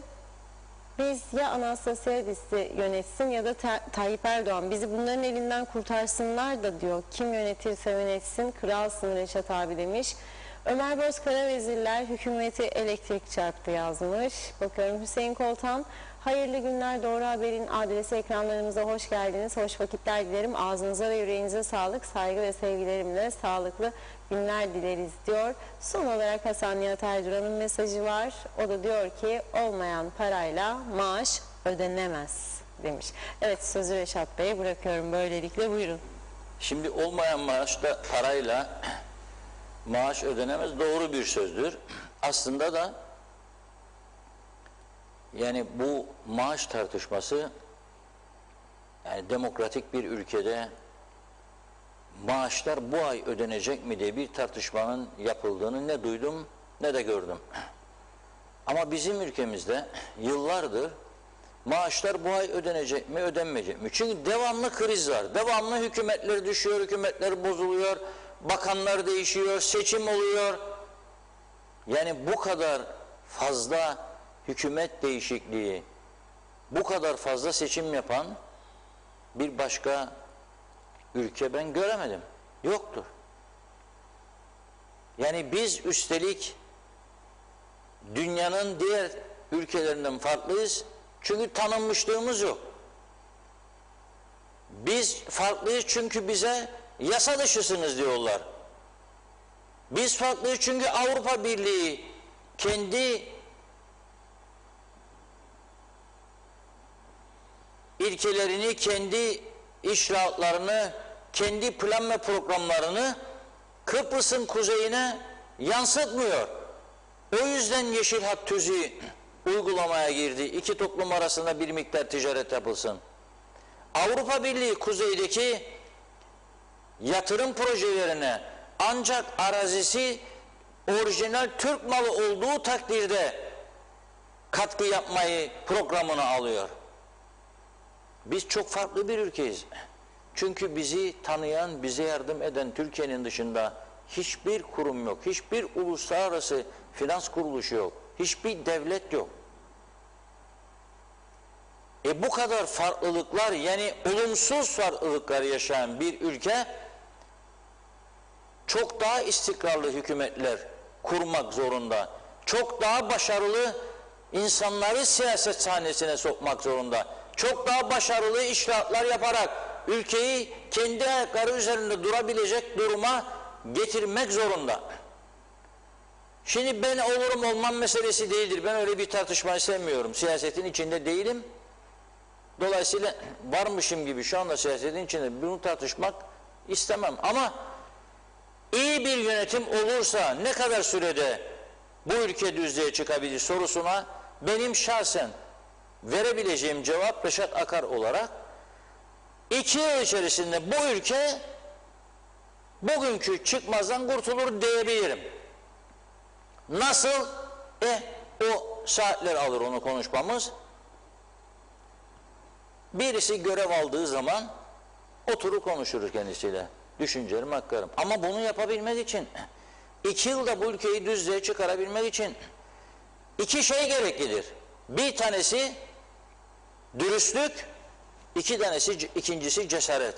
Speaker 2: biz ya Anastasyadis'i yönetsin ya da Tayyip Erdoğan bizi bunların elinden kurtarsınlar da diyor. Kim yönetirse yönetsin, kralsın Reşat abi demiş. Ömer Bozkara vezirler hükümeti elektrik çarptı yazmış. Bakıyorum Hüseyin Koltan, hayırlı günler, Doğru Haber'in adresi ekranlarımıza hoş geldiniz. Hoş vakitler dilerim. Ağzınıza ve yüreğinize sağlık, saygı ve sevgilerimle sağlıklı günler dileriz diyor. Son olarak Hasan Nihat Erduran'ın mesajı var. O da diyor ki olmayan parayla maaş ödenemez demiş. Evet, sözü Reşat Bey'e bırakıyorum böylelikle, buyurun.
Speaker 1: Şimdi olmayan maaşla, parayla maaş ödenemez, doğru bir sözdür. Aslında da yani bu maaş tartışması, yani demokratik bir ülkede maaşlar bu ay ödenecek mi diye bir tartışmanın yapıldığını ne duydum ne de gördüm. Ama bizim ülkemizde yıllardır maaşlar bu ay ödenecek mi, ödenmeyecek mi? Çünkü devamlı kriz var. Devamlı hükümetler düşüyor, hükümetler bozuluyor, bakanlar değişiyor, seçim oluyor. Yani bu kadar fazla hükümet değişikliği, bu kadar fazla seçim yapan bir başka ülke ben göremedim. Yoktur. Yani biz üstelik dünyanın diğer ülkelerinden farklıyız. Çünkü tanınmışlığımız yok. Biz farklıyız çünkü bize yasa dışısınız diyorlar. Biz farklıyız çünkü Avrupa Birliği kendi ilkelerini, kendi işraatlarını, kendi plan ve programlarını Kıbrıs'ın kuzeyine yansıtmıyor. O yüzden Yeşil Hat Tüzüğü uygulamaya girdi. İki toplum arasında bir miktar ticaret yapılsın. Avrupa Birliği kuzeydeki yatırım projelerine, ancak arazisi orijinal Türk malı olduğu takdirde katkı yapmayı programına alıyor. Biz çok farklı bir ülkeyiz. Çünkü bizi tanıyan, bize yardım eden Türkiye'nin dışında hiçbir kurum yok. Hiçbir uluslararası finans kuruluşu yok. Hiçbir devlet yok. Bu kadar farklılıklar, yani olumsuz farklılıklar yaşayan bir ülke çok daha istikrarlı hükümetler kurmak zorunda. Çok daha başarılı insanları siyaset sahnesine sokmak zorunda. Çok daha başarılı icraatlar yaparak ülkeyi kendi ayakları üzerinde durabilecek duruma getirmek zorunda. Şimdi ben olurum olmam meselesi değildir. Ben öyle bir tartışmayı sevmiyorum. Siyasetin içinde değilim. Dolayısıyla varmışım gibi şu anda siyasetin içinde bunu tartışmak istemem. Ama iyi bir yönetim olursa ne kadar sürede bu ülke düzlüğe çıkabilir sorusuna benim şahsen verebileceğim cevap Reşat Akar olarak 2 yıl içerisinde bu ülke bugünkü çıkmazdan kurtulur diyebilirim. Nasıl? O saatler alır onu konuşmamız. Birisi görev aldığı zaman oturur konuşuruz kendisiyle. Düşüncelerimi aktarım. Ama bunu yapabilmek için 2 yılda bu ülkeyi düzlüğe çıkarabilmek için 2 şey gereklidir. Bir tanesi dürüstlük, ikincisi cesaret.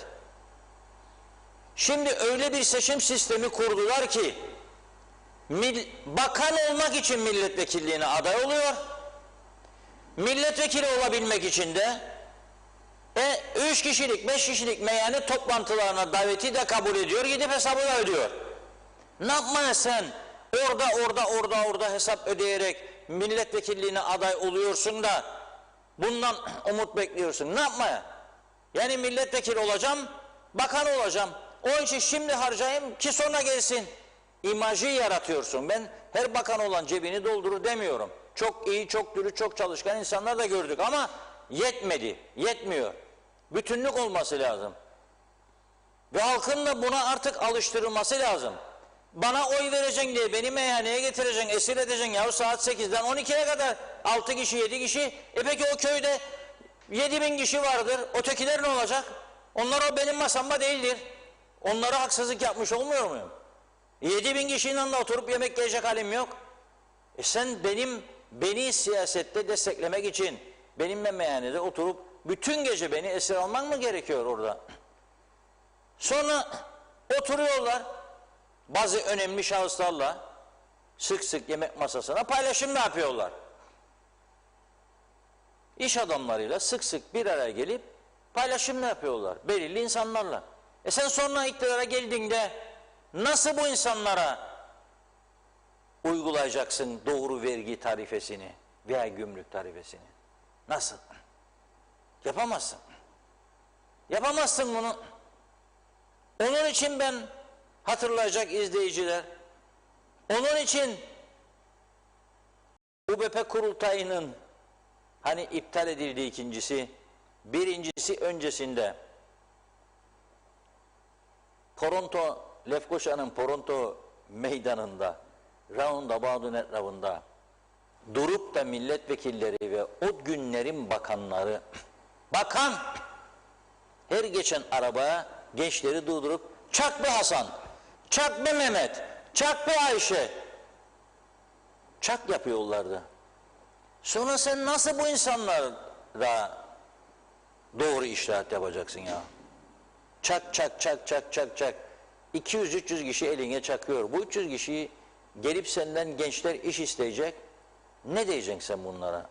Speaker 1: Şimdi öyle bir seçim sistemi kurdular ki bakan olmak için milletvekilliğine aday oluyor. Milletvekili olabilmek için de 3 kişilik 5 kişilik meyhane toplantılarına daveti de kabul ediyor, gidip hesabı da ödüyor. Ne yapmaya sen orada hesap ödeyerek milletvekilliğine aday oluyorsun da bundan umut bekliyorsun? Ne yapmaya? Yani milletvekili olacağım, bakan olacağım. O için şimdi harcayayım ki sonra gelsin. İmajı yaratıyorsun. Ben her bakan olan cebini doldurur demiyorum. Çok iyi, çok dürüst, çok çalışkan insanlar da gördük ama yetmedi, yetmiyor. Bütünlük olması lazım. Ve halkın da buna artık alıştırılması lazım. Bana oy vereceksin diye beni meyhaneye getireceksin, esir edeceksin ya saat 8'den 12'ye kadar 6 kişi, 7 kişi. Peki o köyde 7.000 kişi vardır. Ötekiler ne olacak? Onlar o benim masamda değildir. Onlara haksızlık yapmış olmuyor muyum? 7.000 kişiyle de oturup yemek yiyecek halim yok. Sen beni siyasette desteklemek için benimle meyhanede oturup bütün gece beni esir alman mı gerekiyor orada? Sonra oturuyorlar bazı önemli şahıslarla sık sık yemek masasına paylaşım da yapıyorlar. İş adamlarıyla sık sık bir araya gelip paylaşım da yapıyorlar. Belirli insanlarla. Sen sonra iktidara geldiğinde nasıl bu insanlara uygulayacaksın doğru vergi tarifesini veya gümrük tarifesini? Nasıl? Yapamazsın. Yapamazsın bunu. Onun için ben hatırlayacak izleyiciler, onun için UBP kurultayının hani iptal edildi ikincisi, birincisi öncesinde Lefkoşa'nın Poronto meydanında, Roundabout'un etrafında durup da milletvekilleri ve o günlerin bakanları, bakan her geçen arabaya gençleri durdurup çak be Hasan, çak be Mehmet, çak be Ayşe, çak yapıyorlardı. Sonra sen nasıl bu insanlara doğru işaret yapacaksın ya? Çak çak çak çak çak çak. 200-300 kişi eline çakıyor. Bu 300 kişiyi gelip senden gençler iş isteyecek. Ne diyeceksin sen bunlara?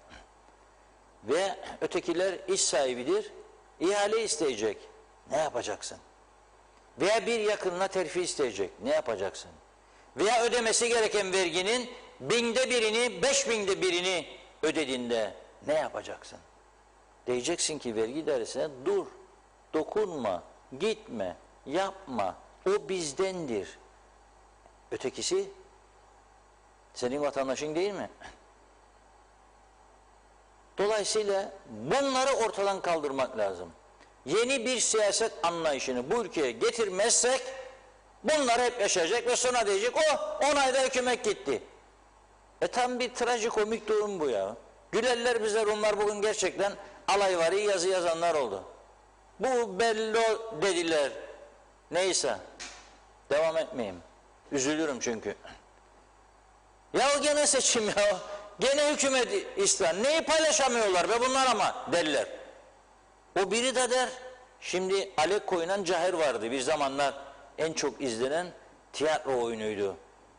Speaker 1: Ve ötekiler iş sahibidir. İhale isteyecek. Ne yapacaksın? Veya bir yakınına terfi isteyecek. Ne yapacaksın? Veya ödemesi gereken verginin 1/1000'ini, 5.000'de ödediğinde ne yapacaksın? Diyeceksin ki vergi dairesine dur, dokunma, gitme, yapma. O bizdendir. Ötekisi senin vatandaşın değil mi? Dolayısıyla bunları ortadan kaldırmak lazım. Yeni bir siyaset anlayışını bu ülkeye getirmezsek Bunlar hep yaşayacak ve sonra diyecek, 10 ayda hükümet gitti. Tam bir trajikomik durum bu ya. Gülerler bize Rumlar, bugün gerçekten alayvari yazı yazanlar oldu. Bu bello dediler. Neyse. Devam etmeyeyim. Üzülürüm çünkü. Ya gene seçim ya. Gene hükümet ister. Neyi paylaşamıyorlar be bunlar ama derler. O biri de der. Şimdi Alekko ile Cahir vardı. Bir zamanlar en çok izlenen tiyatro oyunuydu.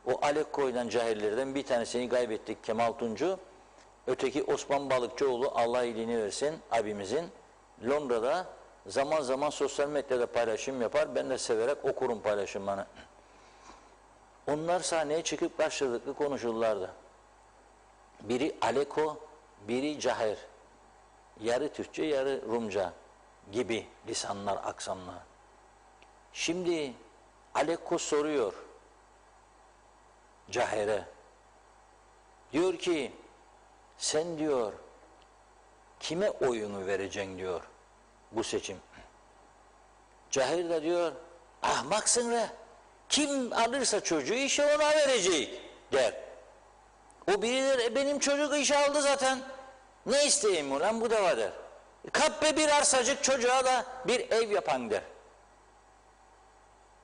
Speaker 1: O Alekko ile Cahirlerden bir tanesini kaybettik, Kemal Tuncu. Öteki Osman Balıkçıoğlu, Allah iyiliğini versin abimizin. Londra'da zaman zaman sosyal medyada paylaşım yapar. Ben de severek okurum paylaşımlarını. Onlar sahneye çıkıp karşılıklı konuşurlardı. Biri Alekko, biri Cahir. Yarı Türkçe, yarı Rumca gibi lisanlar, aksanlar. Şimdi Alekko soruyor Cahir'e. Diyor ki, sen diyor kime oyunu vereceksin diyor bu seçim. Cahir de diyor, ahmaksın re. Kim alırsa çocuğu işe ona verecek der. O biri der, benim çocuk işe aldı zaten. Ne isteyeyim ulan, bu da var der. Kap be bir arsacık çocuğa da bir ev yapan der.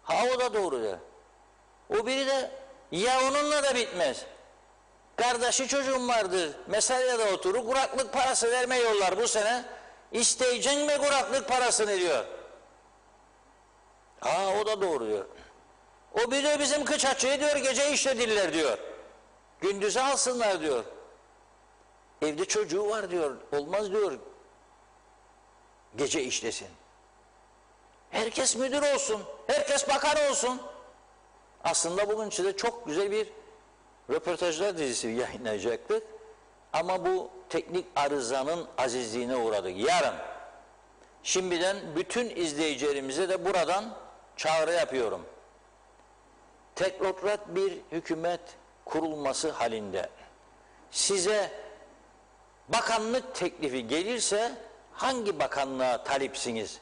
Speaker 1: Ha o da doğru der. O biri de ya onunla da bitmez. Kardeşi çocuğum vardır. Mesaiyede oturur. Kuraklık parası verme yollar bu sene. İsteyeceksin mi kuraklık parasını diyor. O da doğru diyor. O bir de bizim kıç açığı diyor, gece işledirler diyor. Gündüzü alsınlar diyor. Evde çocuğu var diyor. Olmaz diyor. Gece işlesin. Herkes müdür olsun. Herkes bakan olsun. Aslında bugün size çok güzel bir röportajlar dizisi yayınlayacaktık. Ama bu teknik arızanın azizliğine uğradık. Yarın şimdiden bütün izleyicilerimize de buradan çağrı yapıyorum. Teknokrat bir hükümet kurulması halinde size bakanlık teklifi gelirse hangi bakanlığa talipsiniz?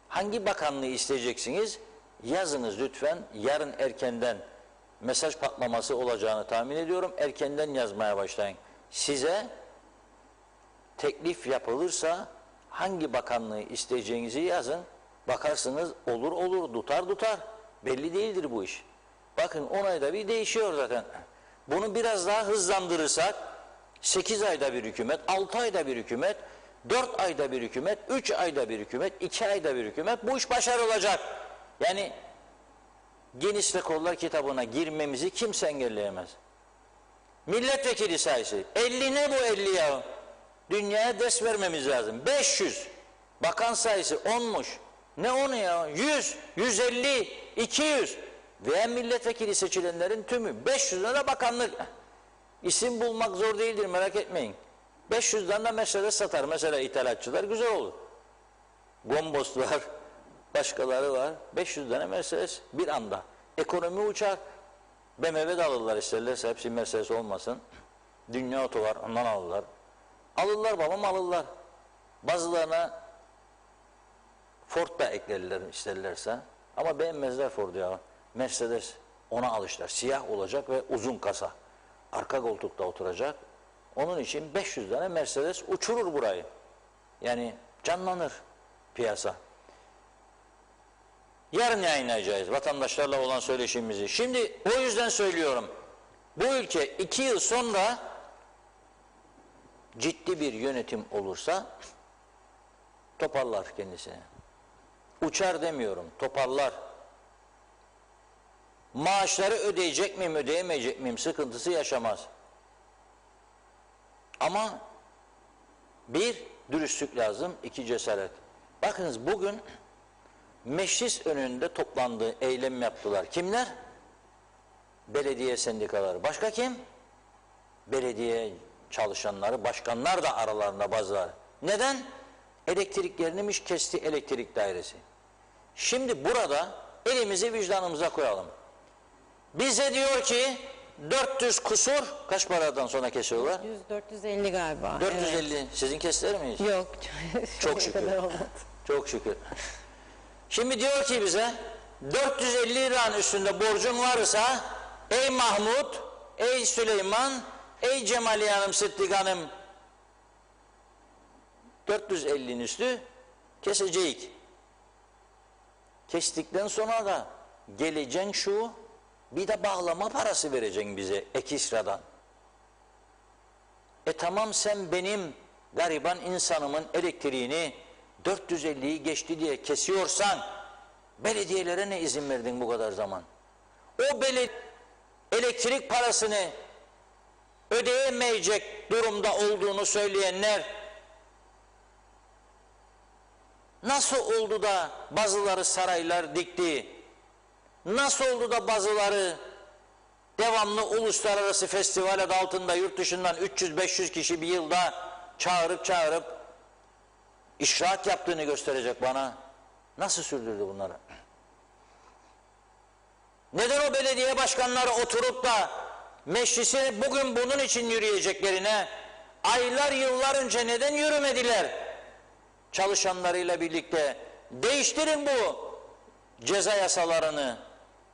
Speaker 1: Hangi bakanlığı isteyeceksiniz? Yazınız lütfen. Yarın erkenden mesaj patlaması olacağını tahmin ediyorum. Erkenden yazmaya başlayın. Size teklif yapılırsa hangi bakanlığı isteyeceğinizi yazın. Bakarsınız olur tutar. Belli değildir bu iş. Bakın 10 ayda bir değişiyor zaten. Bunu biraz daha hızlandırırsak 8 ayda bir hükümet, 6 ayda bir hükümet, 4 ayda bir hükümet, 3 ayda bir hükümet, 2 ayda bir hükümet, bu iş başarılacak. Yani Geniş Rekorlar kitabına girmemizi kimse engelleyemez. Milletvekili sayısı 50, ne bu 50 ya? Dünyaya ders vermemiz lazım. 500. Bakan sayısı 10'muş. Ne onu ya? 100, 150, 200 veya milletvekili seçilenlerin tümü. 500 lira bakanlık. İsim bulmak zor değildir, merak etmeyin. 500'den de Mercedes satar. Mesela ithalatçılar, güzel olur. Gomboslar, başkaları var. 500 tane Mercedes bir anda. Ekonomi uçar. BMW de alırlar isterlerse, hepsi Mercedes olmasın. Dünya Oto var, ondan alırlar. Alırlar babam, alırlar. Bazılarına Ford da eklerler isterlerse. Ama beğenmezler Ford ya. Mercedes, ona alışlar. Siyah olacak ve uzun kasa. Arka koltukta oturacak. Onun için 500 tane Mercedes uçurur burayı. Yani canlanır piyasa. Yarın yayınlayacağız vatandaşlarla olan söyleşimizi. Şimdi o yüzden söylüyorum. Bu ülke 2 yıl sonra ciddi bir yönetim olursa toparlar kendisini. Uçar demiyorum, toparlar. Maaşları ödeyecek miyim, ödeyemeyecek miyim sıkıntısı yaşamaz. Ama bir, dürüstlük lazım, 2 cesaret. Bakınız bugün meclis önünde toplandığı eylem yaptılar. Kimler? Belediye sendikaları. Başka kim? Belediye çalışanları, başkanlar da aralarında bazıları. Neden? Elektriklerini kesti elektrik dairesi. Şimdi burada elimizi vicdanımıza koyalım. Bize diyor ki 400 kusur, kaç paradan sonra kesiyorlar?
Speaker 2: 450 galiba.
Speaker 1: 450.
Speaker 2: Evet.
Speaker 1: Sizin kestiler mi hiç?
Speaker 2: Yok.
Speaker 1: Çok şükür.
Speaker 2: Kadar olmadı.
Speaker 1: Çok şükür. Şimdi diyor ki bize 450 liranın üstünde borcun varsa, ey Mahmut, ey Süleyman, ey Cemaliye Hanım, Sıddık Hanım, 450'nin üstü kesecek. Kestikten sonra da geleceksin şu, bir de bağlama parası vereceksin bize Ekisra'dan. Tamam, sen benim gariban insanımın elektriğini 450'yi geçti diye kesiyorsan, belediyelere ne izin verdin bu kadar zaman? O elektrik parasını ödeyemeyecek durumda olduğunu söyleyenler, nasıl oldu da bazıları saraylar dikti? Nasıl oldu da bazıları devamlı uluslararası festival adı altında yurt dışından 300-500 kişi bir yılda çağırıp işraat yaptığını gösterecek bana? Nasıl sürdürdü bunları? Neden o belediye başkanları oturup da meclisi bugün bunun için yürüyeceklerine aylar yıllar önce neden yürümediler? Çalışanlarıyla birlikte değiştirin bu ceza yasalarını.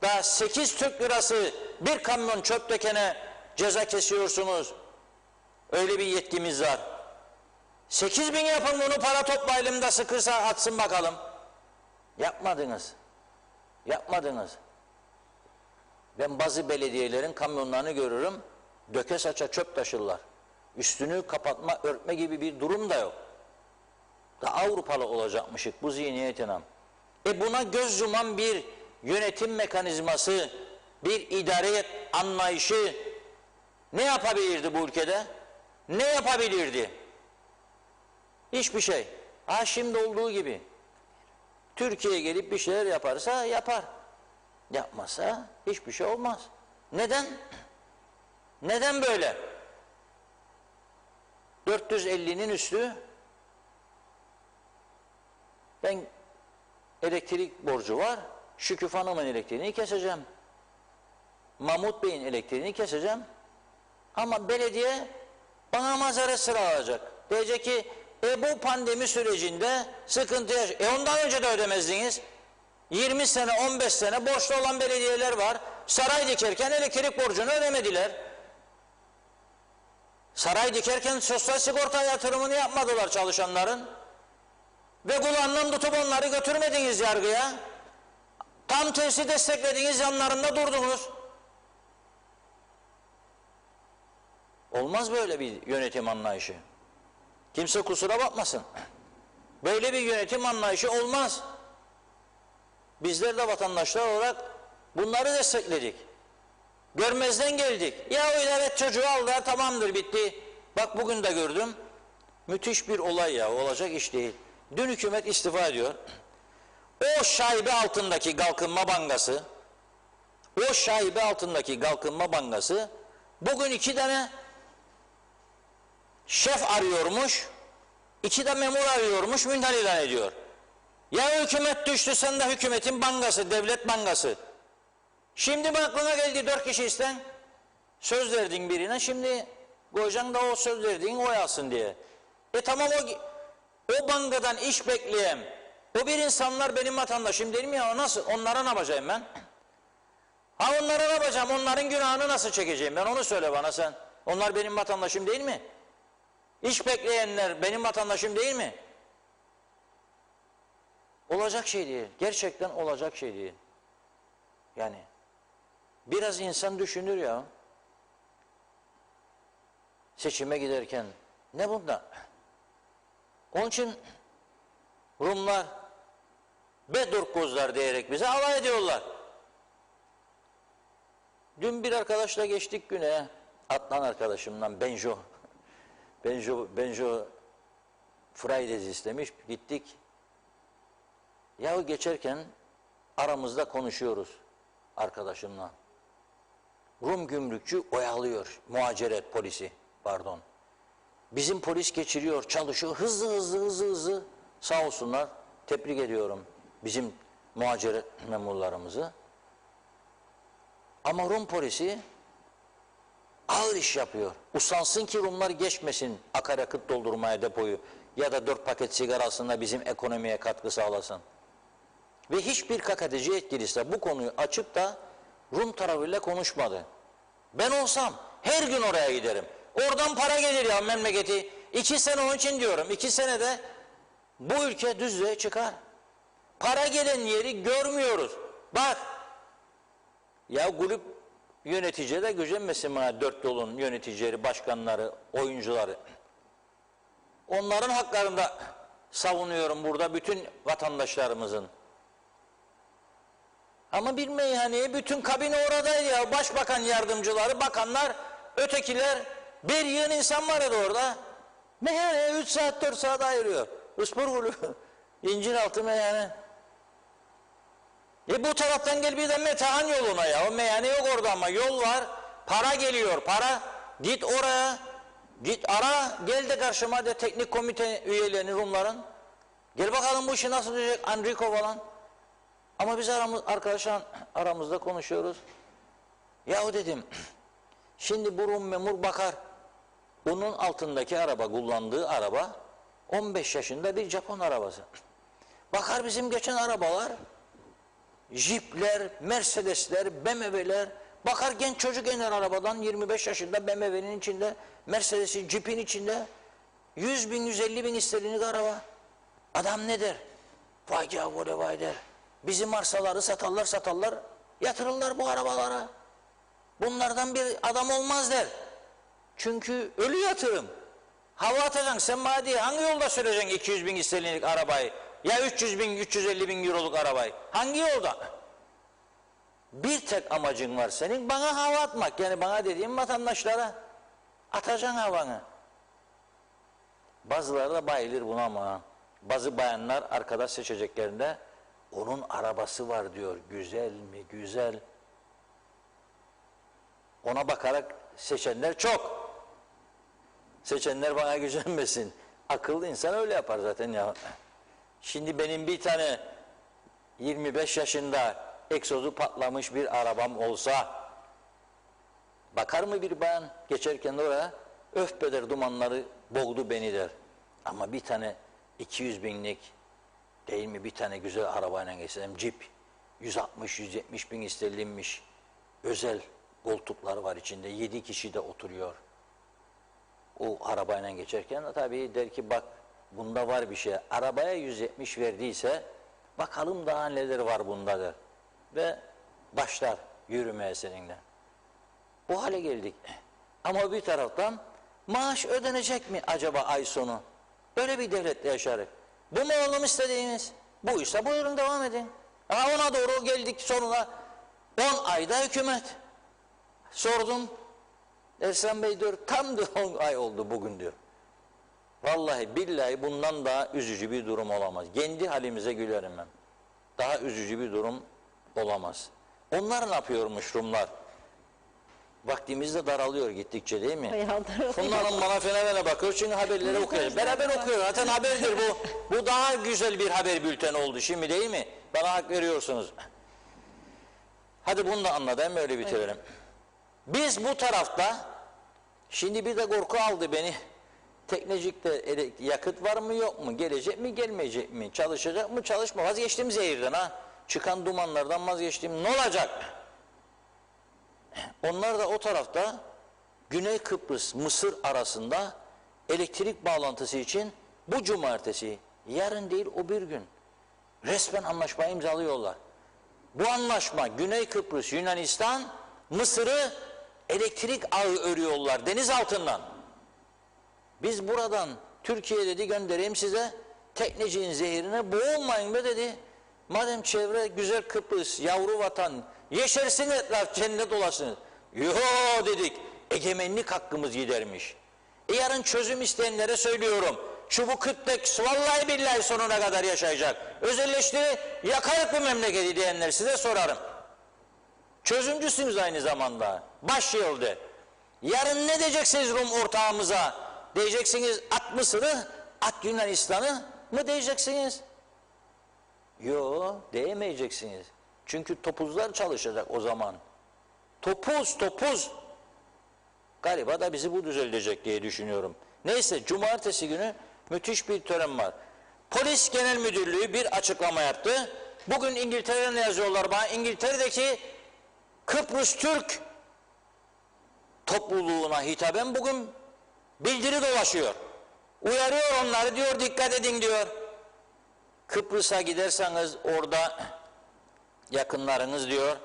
Speaker 1: Daha 8 Türk lirası bir kamyon çöp dökene ceza kesiyorsunuz. Öyle bir yetkimiz var. 8.000 yapın bunu, para toplayalım da sıkırsa atsın bakalım. Yapmadınız. Yapmadınız. Ben bazı belediyelerin kamyonlarını görürüm. Döke saça çöp taşırlar. Üstünü kapatma, örtme gibi bir durum da yok. Da Avrupalı olacakmışık bu zihniyetine. Buna göz yuman bir yönetim mekanizması, bir idare anlayışı ne yapabilirdi bu ülkede? Ne yapabilirdi? Hiçbir şey. Şimdi olduğu gibi. Türkiye gelip bir şeyler yaparsa yapar. Yapmazsa hiçbir şey olmaz. Neden? Neden böyle? 450'nin üstü, ben elektrik borcu var, Şüküf Hanım'ın elektriğini keseceğim. Mahmut Bey'in elektriğini keseceğim. Ama belediye bana mazeret sıralayacak. Diyecek ki bu pandemi sürecinde sıkıntı ondan önce de ödemezdiniz. 20 sene 15 sene borçlu olan belediyeler var. Saray dikerken elektrik borcunu ödemediler. Saray dikerken sosyal sigorta yatırımını yapmadılar çalışanların. Ve kulağından tutup onları götürmediniz yargıya. Tam tersi desteklediğiniz yanlarında durdunuz. Olmaz böyle bir yönetim anlayışı. Kimse kusura bakmasın. Böyle bir yönetim anlayışı olmaz. Bizler de vatandaşlar olarak bunları destekledik. Görmezden geldik. Ya evet, çocuğu aldılar, tamamdır, bitti. Bak bugün de gördüm. Müthiş bir olay ya, olacak iş değil. Dün hükümet istifa ediyor. O şaibe altındaki Kalkınma Bankası, bugün 2 tane şef arıyormuş, 2 de memur arıyormuş, münhal ilan ediyor. Ya hükümet düştü, sen de hükümetin bankası, devlet bankası. Şimdi mi aklına geldi 4 kişi isten? Söz verdin birine, şimdi koyacaksın da o söz verdiğin oy alsın diye. Tamam, o bankadan iş bekleyen o bir insanlar benim vatandaşım değil mi ya? Nasıl? Onlara ne yapacağım ben? Onlara ne yapacağım? Onların günahını nasıl çekeceğim ben? Onu söyle bana sen. Onlar benim vatandaşım değil mi? İş bekleyenler benim vatandaşım değil mi? Olacak şey değil. Gerçekten olacak şey değil. Yani biraz insan düşünür ya. Seçime giderken ne bunda? Onun için Rumlar Bedurkuzlar diyerek bize alay ediyorlar. Dün bir arkadaşla geçtik güne, Adnan arkadaşımdan Benjo Fridays istemiş, gittik. Yahu geçerken aramızda konuşuyoruz arkadaşımla. Rum gümrükçü oyalıyor, muhaceret polisi, pardon. Bizim polis geçiriyor, çalışıyor, hızlı. Sağ olsunlar, tebrik ediyorum bizim muhaceret memurlarımızı. Ama Rum polisi ağır iş yapıyor. Usansın ki Rumlar geçmesin akaryakıt doldurmaya depoyu ya da 4 paket sigarasında bizim ekonomiye katkı sağlasın. Ve hiçbir KKTC yetkilisi de bu konuyu açıp da Rum tarafıyla konuşmadı. Ben olsam her gün oraya giderim. Oradan para gelir ya memleketi. 2 sene onun için diyorum. 2 senede bu ülke düzlüğe çıkar. Para gelen yeri görmüyoruz. Bak ya kulüp yöneticileri de gücenmesin bana, 4 yolun yöneticileri, başkanları, oyuncuları. Onların haklarında savunuyorum burada bütün vatandaşlarımızın. Ama bir meyhaneye bütün kabine oradaydı ya. Başbakan yardımcıları, bakanlar, ötekiler, bir yığın insan vardı orada. Meyhaneye 3 saat 4 saat ayırıyor. Ispargulu, İnciraltı meyhane. Bu taraftan gel bir de Metehan yoluna ya. O meyhane yok orada ama yol var. Para geliyor, para. Git oraya. Git ara, gel de karşıma de teknik komite üyelerini Rumların. Gel bakalım bu işi nasıl diyecek Enrico falan. Ama biz arkadaşlar aramızda konuşuyoruz. Yahu dedim, şimdi bu Rum memur bakar. Bunun altındaki araba, kullandığı araba 15 yaşında bir Japon arabası. Bakar bizim geçen arabalar, Jeep'ler, Mercedes'ler, BMW'ler. Bakar genç çocuk iner arabadan 25 yaşında BMW'nin içinde, Mercedes'in, Jeep'in içinde 100 bin, 150 bin isterliğine araba. Adam ne der? Vay gavure vay der. Bizim arsaları satarlar, yatırırlar bu arabalara. Bunlardan bir adam olmaz der. Çünkü ölü yatırım. Hava atacaksın sen maddi. Hangi yolda süreceksin 200 bin isterliğine arabayı? Ya 300 bin, 350 bin euroluk arabayı? Hangi yolda? Bir tek amacın var senin, bana hava atmak. Yani bana dediğim vatandaşlara. Atacaksın havanı. Bazıları da bayılır buna ama. Bazı bayanlar arkadaş seçeceklerinde onun arabası var diyor. Güzel mi? Güzel. Ona bakarak seçenler çok. Seçenler bana gücenmesin. Akıllı insan öyle yapar zaten ya. Şimdi benim bir tane 25 yaşında egzozu patlamış bir arabam olsa bakar mı bir bayan geçerken de oraya öf beder dumanları boğdu beni der. Ama bir tane 200 binlik değil mi bir tane güzel arabayla geçsem Jeep 160-170 bin isterlinmiş özel koltukları var içinde 7 kişi de oturuyor. O arabayla geçerken de tabii der ki bak bunda var bir şey. Arabaya 170 verdiyse bakalım daha neler var bunda der. Ve başlar yürümeye seninle. Bu hale geldik. Ama bir taraftan maaş ödenecek mi acaba ay sonu? Böyle bir devlette yaşarız. Bu mu oğlum istediğiniz? Buysa buyurun devam edin. Ona doğru geldik sonuna 10 ayda hükümet. Sordum. Ersan Bey diyor tam da 10 ay oldu bugün diyor. Vallahi billahi bundan daha üzücü bir durum olamaz. Kendi halimize gülerim ben. Daha üzücü bir durum olamaz. Onlar ne yapıyormuş Rumlar? Vaktimiz de daralıyor gittikçe değil mi? Bunların bana fenomene bakıyor çünkü haberleri okuyor. Beraber okuyor. Zaten haberdir bu. Bu daha güzel bir haber bülteni oldu şimdi değil mi? Bana hak veriyorsunuz. Hadi bunu da anladım öyle bitirelim. Biz bu tarafta şimdi bir de korku aldı beni. Teknecikte yakıt var mı yok mu? Gelecek mi gelmeyecek mi? Çalışacak mı çalışma? Vazgeçtim zehirden ha. Çıkan dumanlardan vazgeçtim. Ne olacak? Onlar da o tarafta Güney Kıbrıs, Mısır arasında elektrik bağlantısı için bu cumartesi, yarın değil o bir gün resmen anlaşmayı imzalıyorlar. Bu anlaşma Güney Kıbrıs, Yunanistan, Mısır'ı elektrik ağı örüyorlar deniz altından. Biz buradan Türkiye dedi göndereyim size tekneciğin zehirine boğulmayın be dedi. Madem çevre güzel Kıbrıs, yavru vatan, yeşersin etraf cennet olasınız. Yo dedik, egemenlik hakkımız gidermiş. Yarın çözüm isteyenlere söylüyorum. Şu bu Kıbrıs vallahi billahi sonuna kadar yaşayacak. Özelleştiri yakarık bu memleketi diyenler size sorarım. Çözümcüsünüz aynı zamanda. Baş yolda. Yarın ne diyeceksiniz Rum ortağımıza? Diyeceksiniz at Mısır'ı, at Yunanistan'ı mı diyeceksiniz? Yo, diyemeyeceksiniz. Çünkü topuzlar çalışacak o zaman. Topuz. Galiba da bizi bu düzelecek diye düşünüyorum. Neyse, cumartesi günü müthiş bir tören var. Polis Genel Müdürlüğü bir açıklama yaptı. Bugün İngiltere'den yazıyorlar bana. İngiltere'deki Kıbrıs Türk topluluğuna hitaben bugün bildiri dolaşıyor. Uyarıyor onları, diyor dikkat edin diyor. Kıbrıs'a giderseniz orada yakınlarınız diyor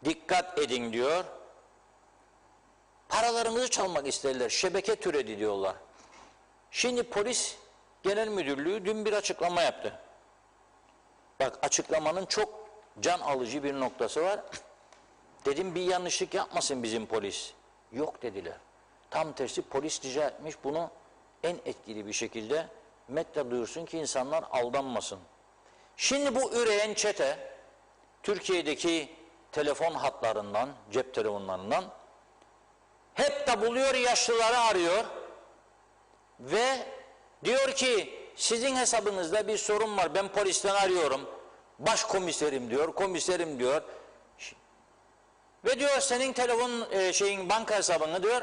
Speaker 1: dikkat edin diyor. Paralarınızı çalmak isterler. Şebeke türedi diyorlar. Şimdi polis genel müdürlüğü dün bir açıklama yaptı. Bak açıklamanın çok can alıcı bir noktası var. Dedim bir yanlışlık yapmasın bizim polis. Yok dediler. Tam tersi polis rica etmiş bunu en etkili bir şekilde medya duyursun ki insanlar aldanmasın. Şimdi bu üreyen çete Türkiye'deki telefon hatlarından, cep telefonlarından hep de buluyor, yaşlıları arıyor ve diyor ki sizin hesabınızda bir sorun var, ben polisten arıyorum, başkomiserim diyor, komiserim diyor ve diyor senin telefon banka hesabını diyor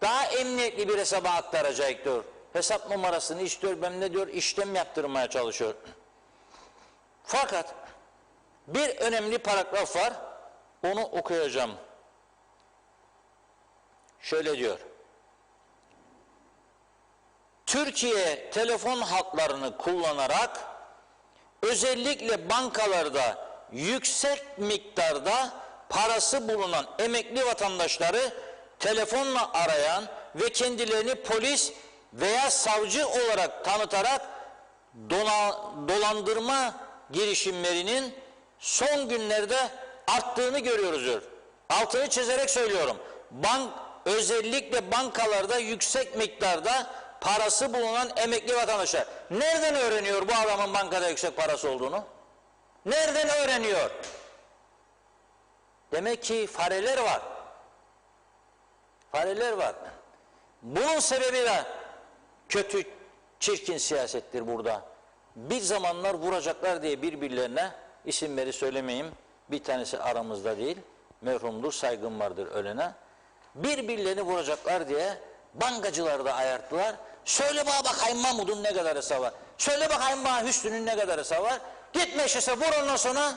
Speaker 1: daha emniyetli bir hesaba aktaracak diyor. Hesap numarasını istiyor, benimle diyor işlem yaptırmaya çalışıyor. Fakat bir önemli paragraf var, onu okuyacağım. Şöyle diyor. Türkiye telefon hatlarını kullanarak özellikle bankalarda yüksek miktarda parası bulunan emekli vatandaşları telefonla arayan ve kendilerini polis veya savcı olarak tanıtarak dolandırma girişimlerinin son günlerde arttığını görüyoruz diyor. Altını çizerek söylüyorum. Özellikle bankalarda yüksek miktarda parası bulunan emekli vatandaşlar. Nereden öğreniyor bu adamın bankada yüksek parası olduğunu? Nereden öğreniyor? Demek ki fareler var. Fareler var. Bunun sebebi de kötü, çirkin siyasettir burada. Bir zamanlar vuracaklar diye birbirlerine, isimleri söylemeyeyim, bir tanesi aramızda değil, merhumdur, saygım vardır ölene. Birbirlerini vuracaklar diye bankacıları da ayarttılar. Söyle bana bakayım Mahmud'un ne kadar hesabı var. Söyle bakayım bana Hüsnü'nün ne kadar hesabı var. Gitme işe vur ondan sonra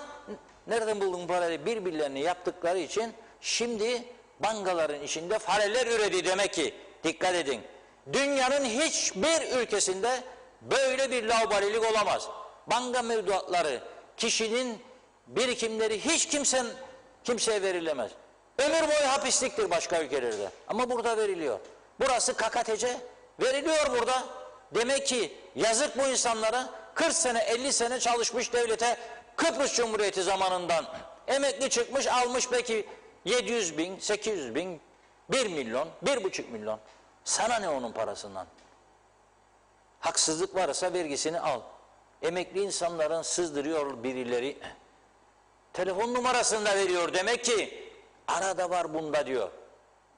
Speaker 1: nereden buldun parayı birbirlerini yaptıkları için şimdi bankaların içinde fareler üredi demek ki. Dikkat edin. Dünyanın hiçbir ülkesinde böyle bir laubalilik olamaz. Banka mevduatları, kişinin birikimleri hiç kimseye verilemez. Ömür boyu hapisliktir başka ülkelerde. Ama burada veriliyor. Burası KKTC veriliyor burada. Demek ki yazık bu insanlara 40 sene 50 sene çalışmış devlete Kıbrıs Cumhuriyeti zamanından emekli çıkmış almış belki 700 bin, 800 bin, 1 milyon, 1,5 milyon. Sana ne onun parasından? Haksızlık varsa vergisini al. Emekli insanların sızdırıyor birileri. Telefon numarasını da veriyor demek ki arada var bunda diyor.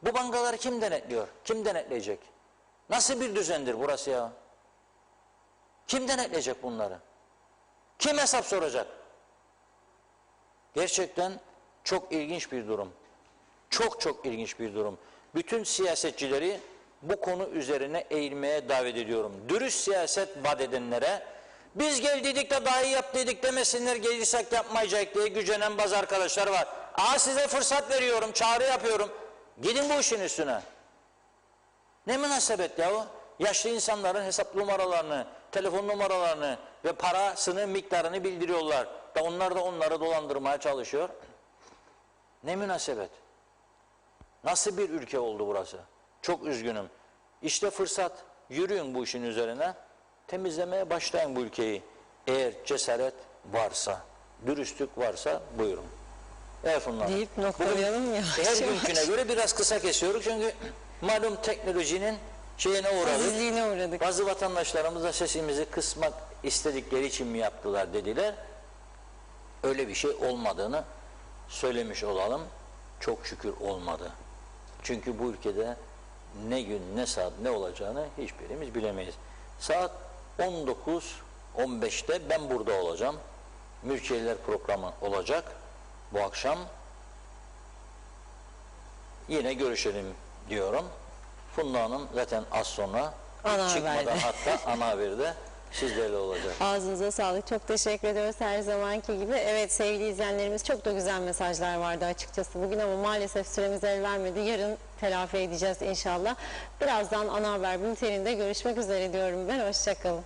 Speaker 1: Bu bankaları kim denetliyor? Kim denetleyecek? Nasıl bir düzendir burası ya? Kim denetleyecek bunları? Kim hesap soracak? Gerçekten çok ilginç bir durum. Çok ilginç bir durum. Bütün siyasetçileri bu konu üzerine eğilmeye davet ediyorum. Dürüst siyaset vaat edenlere biz geldiydik de daha iyi yaptıydık demesinler, gelirsek yapmayacak diye gücenen bazı arkadaşlar var. Size fırsat veriyorum, çağrı yapıyorum. Gidin bu işin üstüne. Ne münasebet ya o? Yaşlı insanların hesap numaralarını, telefon numaralarını ve parasını, miktarını bildiriyorlar. Da onlar da onları dolandırmaya çalışıyor. Ne münasebet? Nasıl bir ülke oldu burası? Çok üzgünüm. İşte fırsat. Yürüyün bu işin üzerine. Temizlemeye başlayın bu ülkeyi. Eğer cesaret varsa, dürüstlük varsa buyurun. Evet onlar.
Speaker 2: Deyip noktalayalım ya.
Speaker 1: Her günküne göre biraz kısa kesiyoruz çünkü malum teknolojinin şeyine uğradık.
Speaker 2: Azizliğine uğradık.
Speaker 1: Bazı vatandaşlarımız da sesimizi kısmak istedikleri için mi yaptılar dediler. Öyle bir şey olmadığını söylemiş olalım. Çok şükür olmadı. Çünkü bu ülkede ne gün ne saat ne olacağını hiçbirimiz bilemeyiz. Saat 19.15'te ben burada olacağım. Mülkiyeler programı olacak bu akşam. Yine görüşelim diyorum. Funda Hanım zaten az sonra
Speaker 2: ana
Speaker 1: çıkmadan
Speaker 2: haberde.
Speaker 1: hatta ana haberde Sizlerle olacak.
Speaker 2: Ağzınıza sağlık. Çok teşekkür ediyoruz her zamanki gibi. Evet sevgili izleyenlerimiz, çok da güzel mesajlar vardı açıkçası bugün ama maalesef süremiz el vermedi. Yarın telafi edeceğiz inşallah. Birazdan ana haber bülteninde görüşmek üzere diyorum ben. Hoşçakalın.